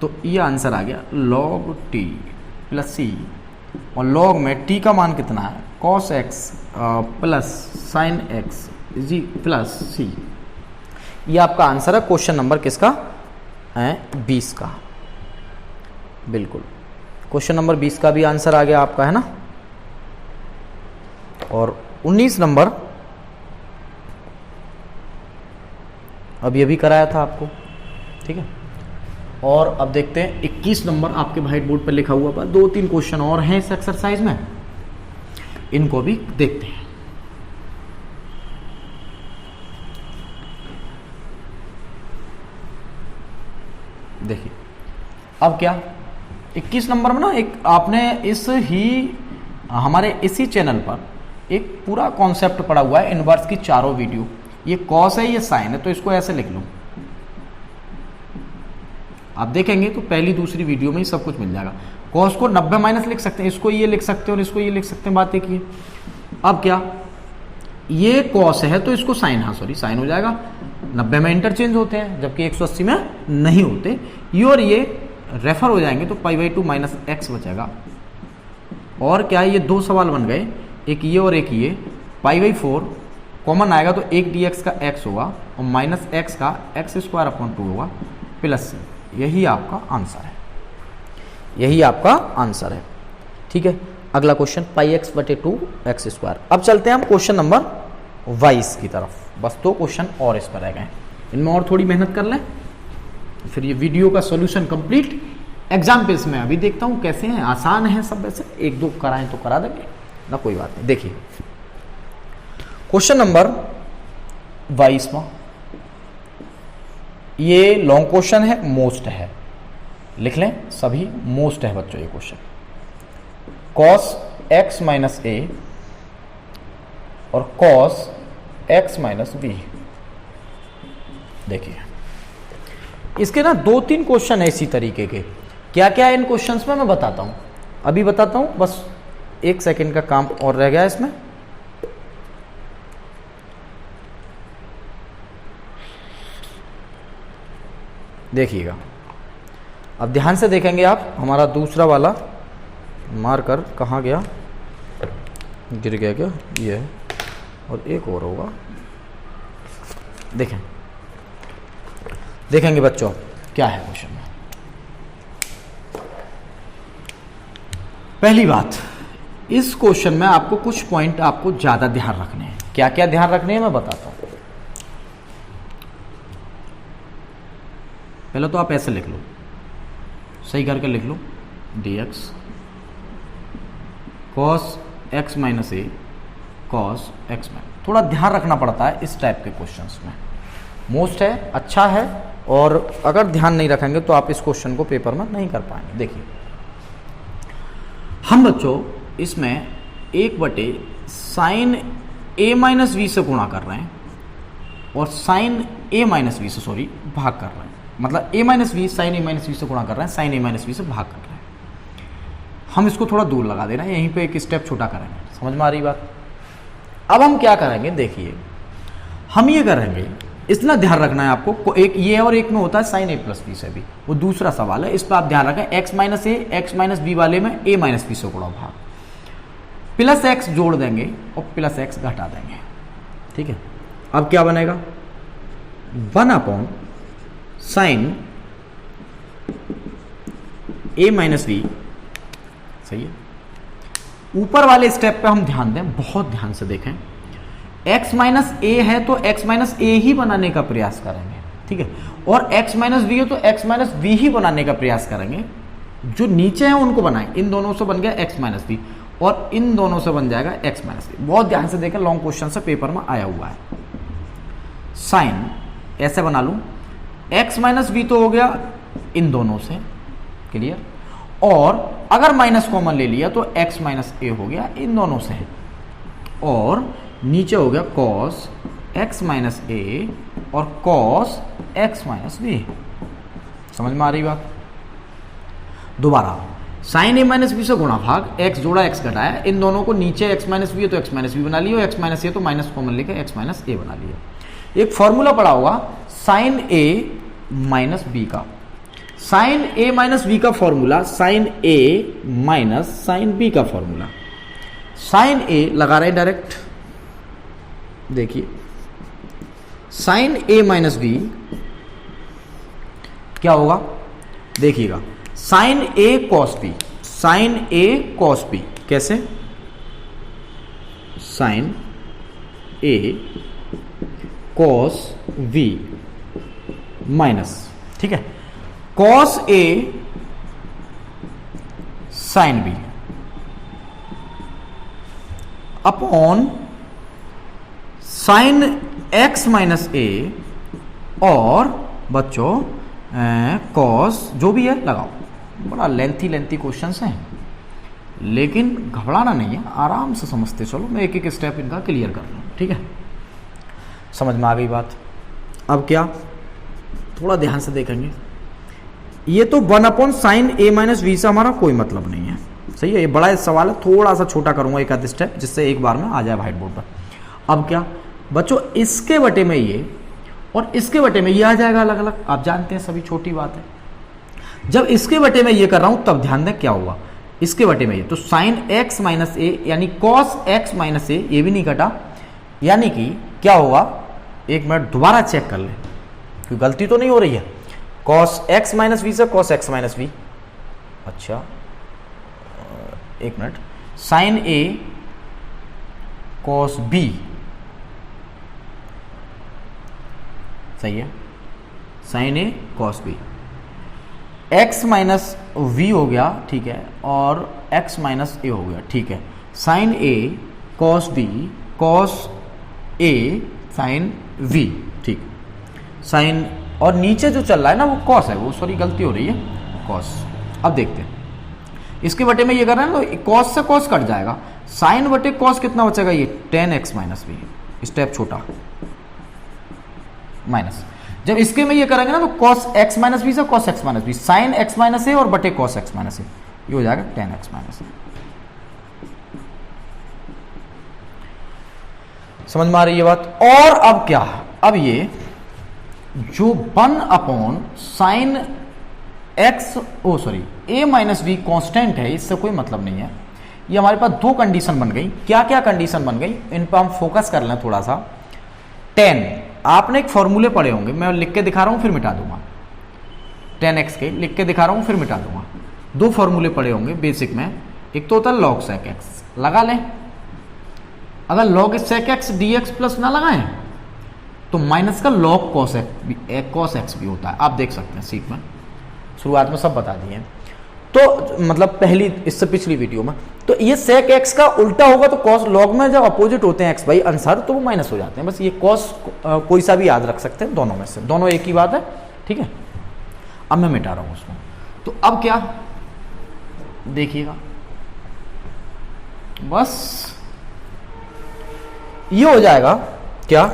तो ये आंसर आ गया log टी प्लस सी, और log में टी का मान कितना है cos x plus sine x जी प्लस सी। ये आपका आंसर है क्वेश्चन नंबर किसका है, 20 का। बिल्कुल क्वेश्चन नंबर 20 का भी आंसर आ गया आपका, है ना। और 19 नंबर अभी अभी कराया था आपको, ठीक है। और अब देखते हैं 21 नंबर आपके व्हाइट बोर्ड पर लिखा हुआ, 2-3 क्वेश्चन और हैं इस एक्सरसाइज में, इनको भी देखते हैं। देखिए अब क्या 21 नंबर में ना एक आपने हमारे इसी चैनल पर एक पूरा कॉन्सेप्ट पड़ा हुआ है, इनवर्स की चारों वीडियो। ये कॉस है, ये साइन है, तो इसको ऐसे लिख लो, आप देखेंगे तो पहली दूसरी वीडियो में ही सब कुछ मिल जाएगा। कॉस को 90 माइनस लिख सकते हैं, इसको ये लिख सकते हैं और इसको ये लिख सकते हैं, बात एक ही। अब क्या, ये कॉस है तो इसको साइन, हाँ सॉरी साइन हो जाएगा, 90 में इंटरचेंज होते हैं जबकि 180 में नहीं होते। ये और ये रेफर हो जाएंगे तो π/2 माइनस एक्स बचेगा। और क्या है, ये 2 सवाल बन गए, एक ये और एक ये। π/4 कॉमन आएगा तो 1 dx का x होगा और माइनस एक्स का x² अपॉन 2 होगा प्लस। यही आपका आंसर है, यही आपका आंसर है, ठीक है। अगला क्वेश्चन πx/2 x²। अब चलते हैं हम क्वेश्चन नंबर 22 की तरफ। बस 2 क्वेश्चन और इस पर रह गए, इनमें और थोड़ी मेहनत कर लें, फिर ये वीडियो का सॉल्यूशन कंप्लीट। एग्जाम्पल्स में अभी देखता हूँ कैसे हैं, आसान है सब, वैसे 1-2 कराएं तो करा देंगे ना, कोई बात नहीं। देखिए क्वेश्चन नंबर 22वां, ये लॉन्ग क्वेश्चन है, मोस्ट है, लिख लें सभी, मोस्ट है बच्चों ये question. cos x minus a और cos x माइनस बी। देखिए इसके ना 2-3 क्वेश्चन है इसी तरीके के। क्या क्या है इन क्वेश्चंस में मैं बताता हूं, अभी बताता हूं, बस 1 सेकंड का काम और रह गया इसमें। देखिएगा अब ध्यान से देखेंगे आप, हमारा दूसरा वाला मार्कर कहाँ गया, गिर गया क्या, ये है, और एक और होगा। देखेंगे बच्चों क्या है क्वेश्चन में। पहली बात, इस क्वेश्चन में आपको कुछ पॉइंट आपको ज्यादा ध्यान रखने हैं। क्या क्या ध्यान रखने हैं मैं बताता हूं। पहले तो आप ऐसे लिख लो, सही करके लिख लो, dx cos x माइनस ए cos x माइनस। थोड़ा ध्यान रखना पड़ता है इस टाइप के क्वेश्चंस में, मोस्ट है, अच्छा है, और अगर ध्यान नहीं रखेंगे तो आप इस क्वेश्चन को पेपर में नहीं कर पाएंगे। देखिए हम बच्चों इसमें 1/sin a माइनस वी से गुणा कर रहे हैं और sin a माइनस वी से भाग कर रहे हैं, मतलब a minus V sin a minus V से गुणा कर रहे हैं, sin a माइनस वी से भाग कर रहे हैं। हम इसको थोड़ा दूर लगा देना, यहीं पे एक स्टेप छोटा करेंगे, समझ में आ रही बात। अब हम क्या करेंगे, देखिए हम ये करेंगे, इतना ध्यान रखना है आपको, एक ये और एक में होता है sin a प्लस बी से भी, वो दूसरा सवाल है, इस पर आप ध्यान रखें। x माइनस ए, x माइनस बी वाले में a माइनस बी से गुणा भाग, प्लस x जोड़ देंगे और प्लस x घटा देंगे, ठीक है। अब क्या बनेगा, 1/sin a माइनस बी, सही है। ऊपर वाले स्टेप पे हम ध्यान दें, बहुत ध्यान से देखें, x माइनस ए है तो x माइनस ए ही बनाने का प्रयास करेंगे, ठीक है, और x माइनस बी है तो x माइनस बी ही बनाने का प्रयास करेंगे। जो नीचे हैं उनको बनाएं, इन दोनों से बन गया x माइनस बी और इन दोनों से बन जाएगा x माइनस बी। बहुत ध्यान से देखें, लॉन्ग क्वेश्चन से पेपर में आया हुआ है। साइन ऐसे बना लूं, x माइनस बी तो हो गया इन दोनों से, क्लियर, और अगर माइनस कॉमन ले लिया तो x माइनस ए हो गया इन दोनों से, और नीचे हो गया cos x माइनस ए और cos x माइनस बी। समझ में आ रही बात। दोबारा sin a माइनस बी से गुणा भाग, x जोड़ा x घटाया, इन दोनों को नीचे x माइनस बी है तो x माइनस बी बना लिया, x माइनस ए तो माइनस कॉमन लेकर x माइनस ए बना लिया। एक फॉर्मूला पड़ा होगा sin a माइनस बी का, sin a माइनस बी का formula sin a minus sin b का फॉर्मूला। sin a लगा रहे डायरेक्ट, देखिए sin a माइनस बी क्या होगा, देखिएगा sin a cos b, sin a cos b कैसे, sin a cos v minus, ठीक है, cos a sin b upon sin x minus a और बच्चों cos जो भी है लगाओ। बड़ा लेंथी क्वेश्चंस हैं, लेकिन घबराना नहीं है, आराम से समझते चलो, मैं एक एक स्टेप इनका क्लियर कर लूँ, ठीक है। समझ में आ गई बात। अब क्या, थोड़ा ध्यान से देखेंगे, ये तो 1/sin a माइनस वी से हमारा कोई मतलब नहीं है, सही है। ये बड़ा सवाल है, थोड़ा सा छोटा करूंगा एक आध स्टेप, जिससे एक बार में आ जाए व्हाइट बोर्ड पर। अब क्या बच्चों, इसके बटे में ये और इसके बटे में ये आ जाएगा अलग अलग, आप जानते हैं सभी, छोटी बात है। जब इसके बटे में ये कर रहा हूं तब ध्यान दें क्या हुआ, इसके बटे में ये तो sin x माइनस ए यानी cos x माइनस ए, ये भी नहीं कटा, यानी कि क्या होगा, एक मिनट दोबारा चेक कर ले, कोई गलती तो नहीं हो रही है। cos x माइनस वी से cos x माइनस वी, अच्छा एक minute, sin a cos b सही है, sine A cos B, X minus V हो गया, ठीक है, और एक्स माइनस ए हो गया, ठीक है, sine A cos B cos A sine V, ठीक, साइन, और नीचे जो चल रहा है ना वो कॉस है, वो सॉरी गलती हो रही है, कॉस। अब देखते हैं इसके बटे में ये कर रहे हैं तो कॉस से कॉस कट जाएगा, साइन बटे कॉस कितना बचेगा, ये tan x minus b, step छोटा माइनस, जब इसके में ये करेंगे ना तो कॉस एक्स माइनस बी से cos x minus b, sine x minus a और बटे कॉस एक्स माइनस ए, ये हो जाएगा टेन एक्स माइनस ए। समझ में आ रही है बात। और अब क्या, अब ये जो 1 अपॉन साइन एक्स ए माइनस बी कॉन्स्टेंट है, इससे कोई मतलब नहीं है। ये हमारे पास दो कंडीशन बन गई, क्या क्या कंडीशन बन गई, इन पर हम फोकस कर लें थोड़ा सा। 10 आपने एक फॉर्मूले पढ़े होंगे, मैं लिख के दिखा रहा हूं फिर मिटा दूंगा, 10x के लिख के दिखा रहा हूं फिर मिटा दूंगा। दो फॉर्मूले पढ़े होंगे बेसिक में, एक तो होता है लॉग सेक एक्स, लगा लें, अगर log sec X dx plus ना लगाएं तो माइनस का लॉग कॉस एक्स भी होता है, आप देख सकते हैं सीट में, शुरुआत में सब बता दिए। तो मतलब पहली इससे पिछली वीडियो में, तो ये सेक एक्स का उल्टा होगा तो कॉस, लॉग में जब अपोजिट होते हैं एक्स बाई आंसर तो वो माइनस हो जाते हैं, बस ये कॉस कोई सा भी याद रख सकते हैं, दोनों में से, दोनों एक ही बात है, ठीक है। अब मैं मिटा रहा हूं उसको, तो अब क्या देखिएगा, बस ये हो जाएगा क्या,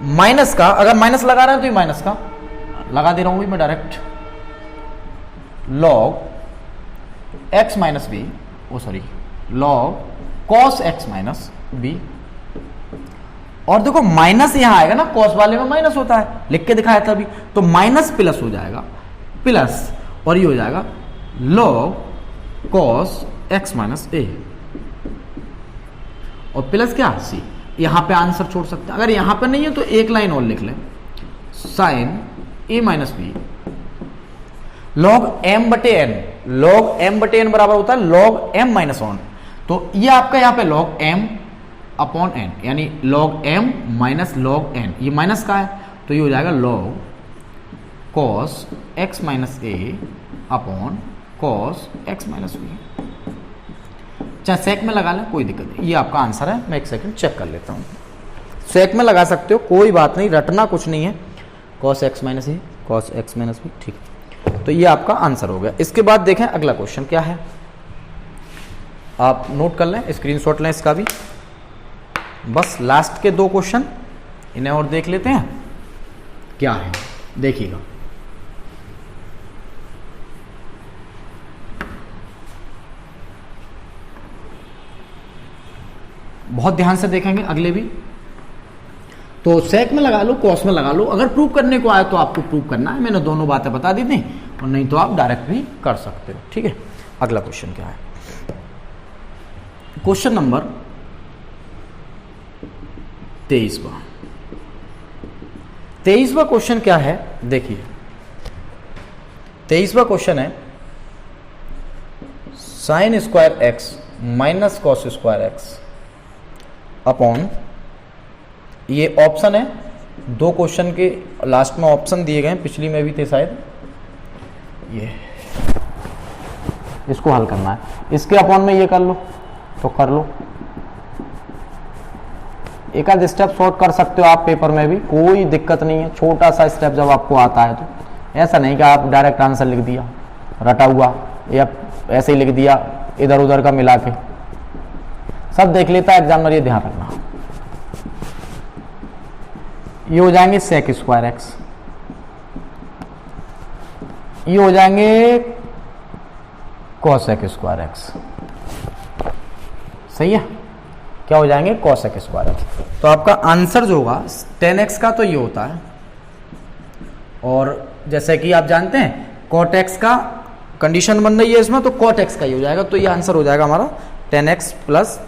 माइनस का, अगर माइनस लगा रहे हैं तो ये माइनस का लगा दे रहा हूं मैं direct, log X minus B, log cos x minus B, और देखो माइनस यहां आएगा ना, कॉस वाले में माइनस होता है, लिख के दिखाया था अभी, तो माइनस प्लस हो जाएगा, प्लस, और ये हो जाएगा log cos x minus a, और प्लस क्या सी, यहां पे आंसर छोड़ सकते हैं, अगर यहां पे नहीं है तो एक लाइन और लिख लें, साइन ए माइनस बी लॉग एम बटे एन, लॉग एम बटे एन बराबर होता है लॉग एम माइनस वन, तो ये आपका यहां पे लॉग एम अपॉन एन, यानी log m minus log n, ये माइनस का है तो ये हो जाएगा log cos x minus a upon cos x minus b, चाहे सेक में लगा लें कोई दिक्कत नहीं, ये आपका आंसर है। मैं एक सेकंड चेक कर लेता हूं, सेक में लगा सकते हो कोई बात नहीं, रटना कुछ नहीं है, कॉस एक्स माइनस ए कॉस एक्स माइनस बी, ठीक, तो ये आपका आंसर हो गया। इसके बाद देखें अगला क्वेश्चन क्या है, आप नोट कर लें, स्क्रीनशॉट लें इसका भी, बस लास्ट के दो क्वेश्चन इन्हें और देख लेते हैं क्या है, देखिएगा। बहुत ध्यान से देखेंगे अगले भी, तो सेक में लगा लो, कॉस में लगा लो, अगर प्रूव करने को आए तो आपको प्रूव करना है, मैंने दोनों बातें बता दी थी, और नहीं तो आप डायरेक्ट भी कर सकते हो, ठीक है। अगला क्वेश्चन क्या है, क्वेश्चन नंबर 23वां क्वेश्चन क्या है, देखिए 23वां क्वेश्चन है, sine square x minus cos square x upon, ये ऑप्शन है, दो क्वेश्चन के लास्ट में ऑप्शन दिए गए हैं, पिछली में भी थे शायद, ये इसको हल करना है, इसके अपॉन में ये कर लो तो कर लो, एक आध स्टेप शॉर्ट कर सकते हो आप पेपर में भी, कोई दिक्कत नहीं है, छोटा सा स्टेप जब आपको आता है तो, ऐसा नहीं कि आप डायरेक्ट आंसर लिख दिया रटा हुआ, या ऐसे ही लिख दिया इधर उधर का मिला के, सब देख लेता है एग्जामिनर, ये ध्यान रखना। ये हो जाएंगे सेक स्क्वायर एक्स, ये हो जाएंगे कॉसेक स्क्वायर एक्स, सही है, क्या हो जाएंगे कॉसेक स्क्वायर एक्स, तो आपका आंसर जो होगा 10x का तो ये होता है, और जैसे कि आप जानते हैं कॉट एक्स का कंडीशन बन रही है इसमें, तो कॉट एक्स का ही हो जाएगा, तो ये आंसर हो जाएगा हमारा 10x प्लस,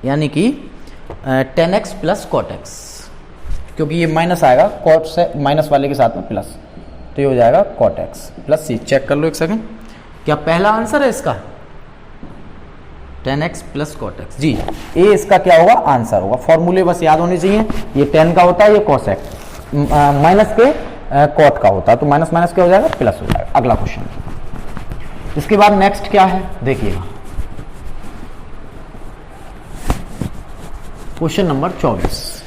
यानी कि 10x प्लस कॉट एक्स, क्योंकि ये माइनस आएगा कॉट से, माइनस वाले के साथ में प्लस, तो ये हो जाएगा कॉट एक्स प्लस सी। चेक कर लो एक सेकंड, क्या पहला आंसर है इसका 10x प्लस कॉट एक्स, जी, ए इसका क्या होगा आंसर होगा। फॉर्मूले बस याद होने चाहिए, ये 10 का होता है, ये कॉसेक, माइनस के कॉट का होता है, तो माइनस माइनस क्या हो जाएगा, प्लस हो जाएगा। अगला क्वेश्चन, इसके बाद नेक्स्ट क्या है देखिएगा, question number 24।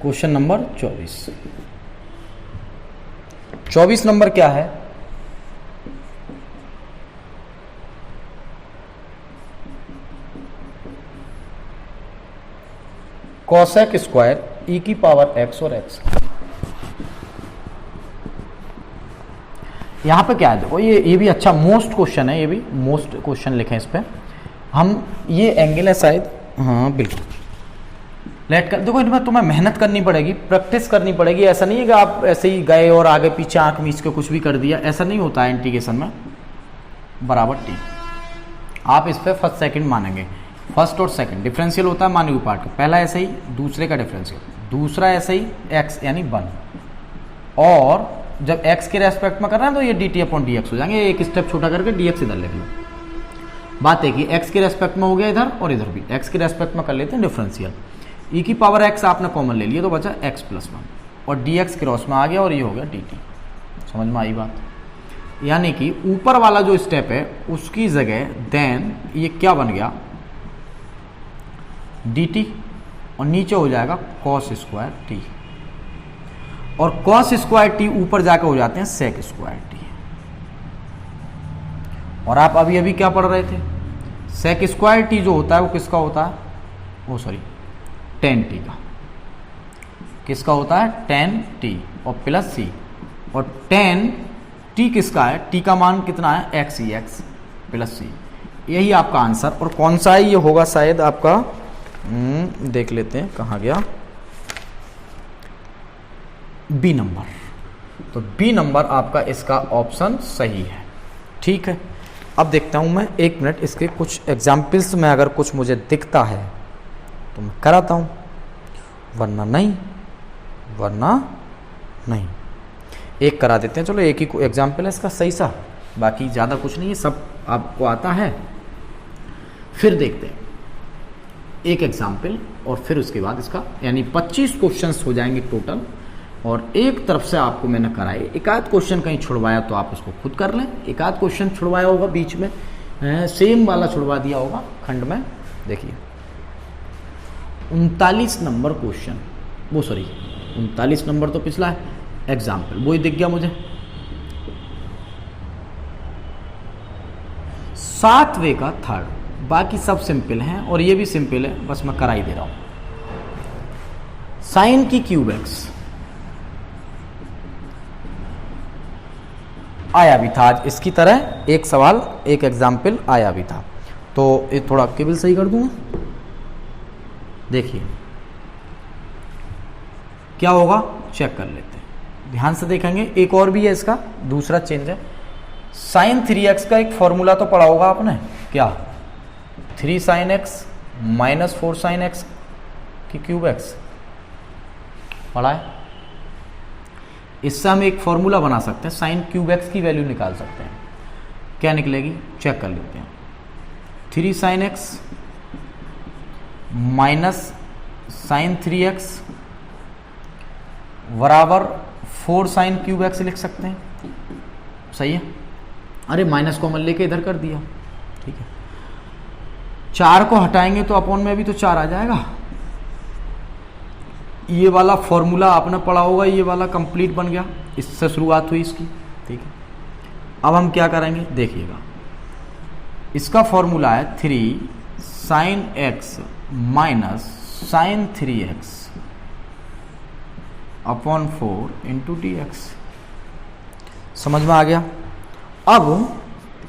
Question number 24 number क्या है, कोसेक स्क्वायर ई की पावर एक्स और एक्स। यहां पे क्या है देखो, ये भी अच्छा मोस्ट क्वेश्चन है, ये भी मोस्ट क्वेश्चन लिखें इस पे हम। ये एंगल है शायद, हाँ बिल्कुल लेट कर देखो, इनमें तुम्हें मेहनत करनी पड़ेगी, प्रैक्टिस करनी पड़ेगी। ऐसा नहीं है कि आप ऐसे ही गए और आगे पीछे आंख मीच के कुछ भी कर दिया, ऐसा नहीं होता है इंटीग्रेशन में। बराबर टी, आप इस पे फर्स्ट सेकंड मानेंगे, फर्स्ट और सेकंड डिफरेंशियल होता है मान्य पार्ट का, पहला ऐसे ही, दूसरे का डिफरेंशियल, दूसरा ऐसे ही एक्स यानी 1, और जब एक्स के रेस्पेक्ट में कर रहे हैं तो ये D T upon D x हो जाएंगे। एक स्टेप छोटा करके डी एक्स इधर लिख लो। बात है कि एक्स के रेस्पेक्ट में हो गया इधर, और इधर भी एक्स के रेस्पेक्ट में कर लेते हैं डिफरेंशियल। ई की पावर एक्स आपने कॉमन ले लिया तो बचा एक्स प्लस 1, और डी एक्स क्रॉस में आ गया और ये हो गया डी टी। समझ में आई बात? यानी कि ऊपर वाला जो स्टेप है उसकी जगह देन ये क्या बन गया, डी टी, और नीचे हो जाएगा कॉस स्क्वायर टी, और कॉस स्क्वायर टी ऊपर जाकर हो जाते हैं सेक स्क्वायर टी। और आप अभी अभी क्या पढ़ रहे थे, सेक स्क्वायर टी जो होता है वो किसका होता है, वो सॉरी टेन टी का, किसका होता है, टेन टी और प्लस सी, और टेन टी किसका है, टी का मान कितना है, एक्स ई एक्स प्लस सी। यही आपका आंसर। और कौन सा है ये होगा शायद आपका, देख लेते हैं कहाँ गया, बी नंबर। तो बी नंबर आपका इसका ऑप्शन सही है। ठीक है, अब देखता हूं मैं, एक मिनट, इसके कुछ एग्जाम्पल्स में अगर कुछ मुझे दिखता है तो मैं कराता हूं, वरना नहीं, वरना नहीं। एक करा देते हैं, चलो एक ही एग्जाम्पल है इसका सही सा, बाकी ज़्यादा कुछ नहीं है, सब आपको आता है। फिर देखते हैं एक एग्जाम्पल, और फिर उसके बाद इसका यानी 25 क्वेश्चंस हो जाएंगे टोटल। और एक तरफ से आपको मैंने कराए, एक आध क्वेश्चन कहीं छुड़वाया तो आप उसको खुद कर लें, एक आध क्वेश्चन छुड़वाया होगा बीच में, सेम वाला छुड़वा दिया होगा खंड में। देखिए 39 नंबर क्वेश्चन, वो सॉरी 39 नंबर तो पिछला है एग्जाम्पल, वो ही दिख गया मुझे। 7वें का थर्ड, बाकी सब सिंपल हैं और ये भी सिंपल है, बस मैं करा ही दे रहा हूं। साइन की क्यूब एक्स आया भी था आज इसकी तरह, एक सवाल एक एग्जाम्पल आया भी था, तो ये थोड़ा केबल सही कर दूंगा। देखिए क्या होगा, चेक कर लेते हैं, ध्यान से देखेंगे। एक और भी है इसका, दूसरा चेंज है। साइन 3x का एक फॉर्मूला तो पढ़ा होगा आपने, क्या, 3 sine x minus 4 sine x की क्यूब एक्स पढ़ा है। इससे हम एक फॉर्मूला बना सकते हैं, साइन क्यूब एक्स की वैल्यू निकाल सकते हैं। क्या निकलेगी, चेक कर लेते हैं। 3 sine x minus sine 3x बराबर 4 साइन क्यूब एक्स लिख सकते हैं। सही है, अरे माइनस कॉमन लेके इधर कर दिया, ठीक है। 4 को हटाएंगे तो अपॉन में भी तो 4 आ जाएगा। ये वाला फॉर्मूला आपने पढ़ा होगा, ये वाला कंप्लीट बन गया, इससे शुरुआत हुई इसकी, ठीक है। अब हम क्या करेंगे, देखिएगा, इसका फॉर्मूला है 3 sine x minus sine 3x upon 4 into D X. समझ में आ गया। अब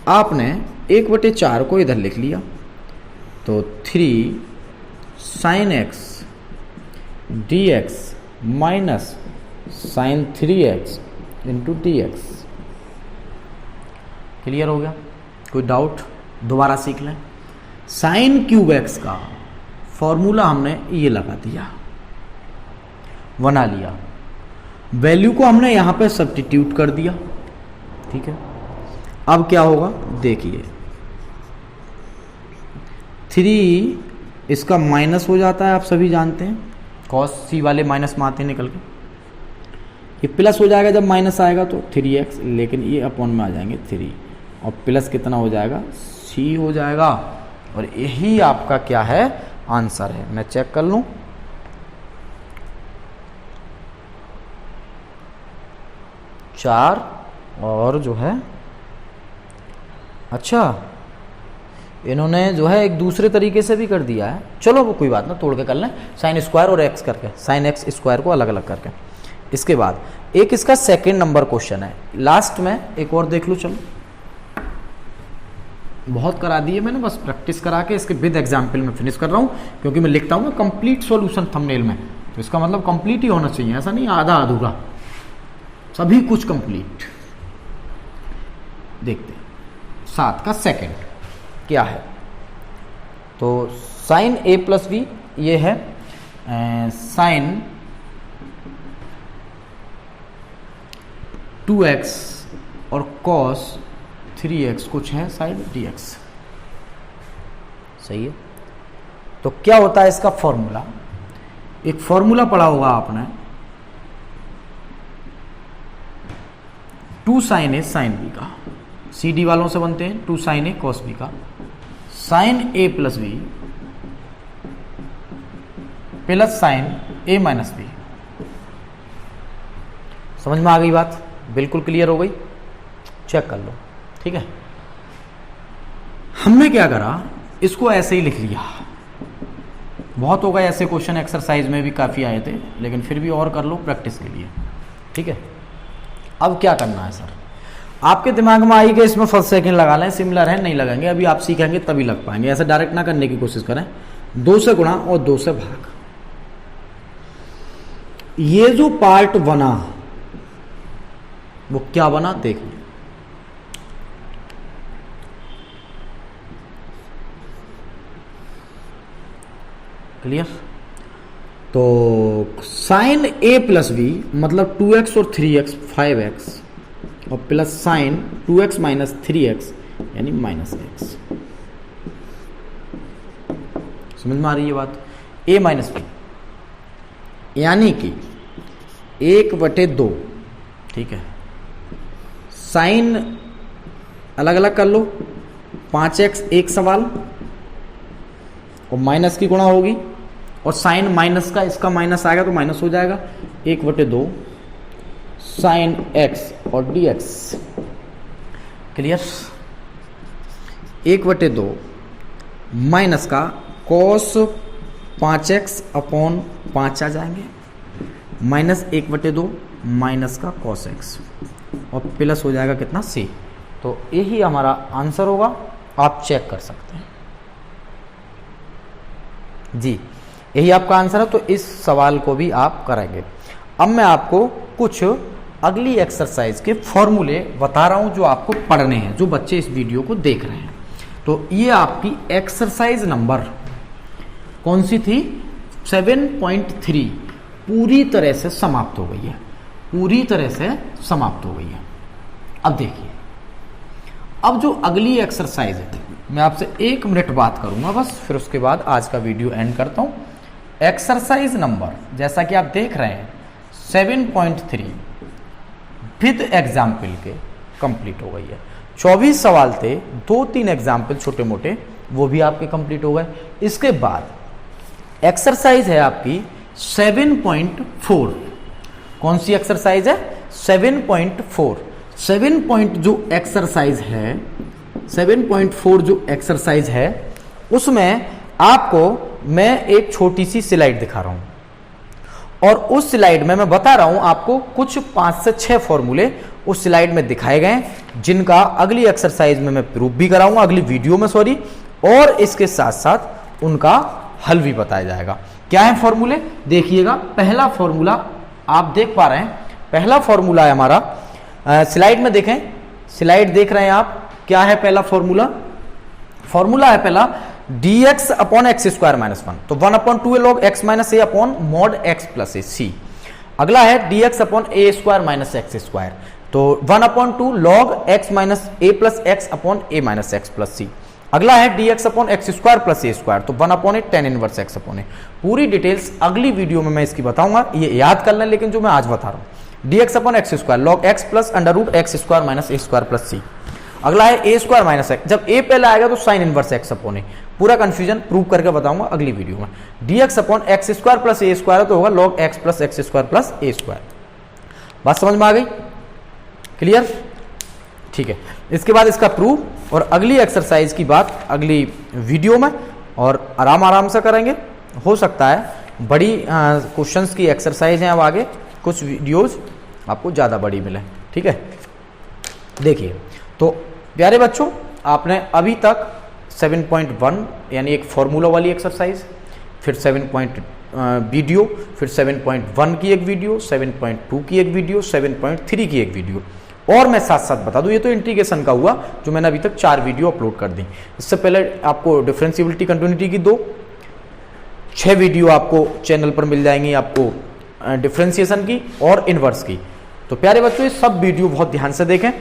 आपने 1/4 को इधर लिख लिया, तो 3 sine X D X minus sine 3x into D X. Clear हो गया, कोई डाउट, दोबारा सीख लें। साइन क्यूब एक्स का फॉर्मूला हमने ये लगा दिया, बना लिया, वैल्यू को हमने यहां पे सब्स्टिट्यूट कर दिया, ठीक है। अब क्या होगा, देखिए 3 इसका माइनस हो जाता है, आप सभी जानते हैं, कॉस सी वाले माइनस में आते हैं निकल के। ये प्लस हो जाएगा जब माइनस आएगा तो 3x, लेकिन ये अपॉन में आ जाएंगे 3 और प्लस कितना हो जाएगा, c हो जाएगा। और यही आपका क्या है, आंसर है। मैं चेक कर लूं, चार और जो है, अच्छा इन्होंने जो है एक दूसरे तरीके से भी कर दिया है, चलो वो कोई बात ना, तोड़ के कर लें, साइन स्क्वायर और एक्स करके, साइन एक्स स्क्वायर को अलग अलग करके। इसके बाद एक इसका सेकंड नंबर क्वेश्चन है, लास्ट में एक और देख लो। चलो बहुत करा दिए मैंने, बस प्रैक्टिस करा के इसके विद एग्जाम्पल में फिनिश कर रहा हूँ, क्योंकि मैं लिखता हूँ ना कंप्लीट सॉल्यूशन थंबनेल में, तो इसका मतलब कंप्लीट ही होना चाहिए, ऐसा नहीं आधा अधूरा, सभी कुछ कंप्लीट। देखते 7 का सेकंड क्या है, तो साइन a प्लस बी ये है, साइन 2x और कॉस 3x कुछ है साइड dx, सही है। तो क्या होता है इसका फॉर्मूला, एक फॉर्मूला पढ़ा होगा आपने, 2 साइन a साइन b का, सी डी वालों से बनते हैं 2 साइन a कॉस b का, sine a plus B plus sine a minus B. समझ में आ गई बात, बिल्कुल क्लियर हो गई, चेक कर लो, ठीक है। हमने क्या करा, इसको ऐसे ही लिख लिया, बहुत हो गए ऐसे क्वेश्चन, एक्सरसाइज में भी काफ़ी आए थे, लेकिन फिर भी और कर लो प्रैक्टिस के लिए, ठीक है। अब क्या करना है सर, आपके दिमाग में आई कि इसमें फर्स्ट सेकंड लगा लें, सिमिलर है, नहीं लगाएंगे, अभी आप सीखेंगे तभी लग पाएंगे, ऐसे डायरेक्ट ना करने की कोशिश करें। 2 से गुणा और 2 से भाग, ये जो पार्ट बना वो क्या बना देख लो, क्लियर। तो साइन a प्लस बी मतलब 2x और 3x 5x और plus sine 2x minus 3x यानी माइनस x। समझ में आ रही है बात, a माइनस बी यानी कि 1/2, ठीक है। साइन अलग अलग कर लो, 5x एक सवाल और माइनस की गुणा होगी, और साइन माइनस का, इसका माइनस आएगा तो माइनस हो जाएगा, 1/2 साइन x और dx, क्लियर। 1/2 माइनस का कॉस 5x अपॉन 5 आ जाएंगे, माइनस 1/2 माइनस का कॉस x और प्लस हो जाएगा कितना c। तो यही हमारा आंसर होगा, आप चेक कर सकते हैं जी, यही आपका आंसर है। तो इस सवाल को भी आप करेंगे। अब मैं आपको कुछ अगली एक्सरसाइज के फॉर्मूले बता रहा हूं जो आपको पढ़ने हैं, जो बच्चे इस वीडियो को देख रहे हैं। तो ये आपकी एक्सरसाइज नंबर कौन सी थी, 7.3 पूरी तरह से समाप्त हो गई है, पूरी तरह से समाप्त हो गई है। अब देखिए, अब जो अगली एक्सरसाइज है, मैं आपसे 1 मिनट बात करूंगा बस, फिर उसके बाद आज का वीडियो एंड करता हूं। एक्सरसाइज नंबर जैसा कि आप देख रहे हैं 7.3 विद एग्जाम्पल के कंप्लीट हो गई है। 24 सवाल थे, 2-3 एग्जाम्पल छोटे मोटे, वो भी आपके कंप्लीट हो गए। इसके बाद एक्सरसाइज है आपकी 7.4। कौन सी एक्सरसाइज है, 7.4। 7 जो एक्सरसाइज है, 7.4 जो एक्सरसाइज है, उसमें आपको मैं एक छोटी सी स्लाइड दिखा रहा हूं, और उस स्लाइड में मैं बता रहा हूं आपको कुछ 5 से 6 फॉर्मूले उस स्लाइड में दिखाए गए, जिनका अगली एक्सरसाइज में मैं प्रूफ भी कराऊंगा, अगली वीडियो में सॉरी, और इसके साथ साथ उनका हल भी बताया जाएगा। क्या है फॉर्मूले, देखिएगा। पहला फॉर्मूला आप देख पा रहे हैं, पहला फॉर्मूला है हमारा, स्लाइड में देखें, स्लाइड देख रहे हैं आप, क्या है पहला फॉर्मूला, फॉर्मूला है पहला dx upon x square minus 1, तो 1/2 log x minus a upon mod x plus a c. अगला है dx upon a square minus x square, तो 1/2 log x minus a plus x upon a minus x plus c. अगला है dx upon x square plus a square, तो 1/8 tan inverse x upon a. पूरी details अगली video में मैं इसकी बताऊंगा, ये याद कर लें, लेकिन जो मैं आज बता रहा हूं dx upon x square log x plus under root x square minus a square plus c. अगला है ए स्क्वायर माइनस एक्स, जब ए पहले आएगा तो sine inverse x upon a. पूरा कंफ्यूजन प्रूव करके बताऊंगा अगली वीडियो में। dx upon x square plus a square तो होगा log x plus x square plus a square. बात समझ में आ गई? क्लियर? ठीक है, इसके बाद इसका प्रूफ और अगली एक्सरसाइज की बात अगली वीडियो में, और आराम से करेंगे। हो सकता है बड़ी क्वेश्चंस की एक्सरसाइज हैं, अब आगे कुछ वीडियोस आपको ज़्यादा बड़ी मिले। ठीक है, देखिए तो प्यारे बच्चों, आपने अभी तक 7.1 यानी एक फॉर्मूला वाली एक्सरसाइज, फिर 7 वीडियो, फिर 7.1 की एक वीडियो, 7.2 की एक वीडियो, 7.3 की एक वीडियो, और मैं साथ साथ बता दूं ये तो इंटीग्रेशन का हुआ जो मैंने अभी तक 4 वीडियो अपलोड कर दी। इससे पहले आपको डिफरेंशिएबिलिटी कंटिन्यूटी की 6 वीडियो आपको चैनल पर मिल जाएंगी, आपको डिफरेंशिएशन की और इनवर्स की। तो प्यारे बच्चों, ये सब वीडियो बहुत ध्यान से देखें।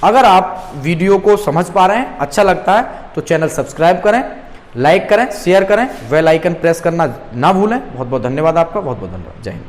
अगर आप वीडियो को समझ पा रहे हैं, अच्छा लगता है, तो चैनल सब्सक्राइब करें, लाइक करें, शेयर करें, बेल आइकन प्रेस करना ना भूलें। बहुत बहुत धन्यवाद आपका, बहुत बहुत धन्यवाद। जय हिंद।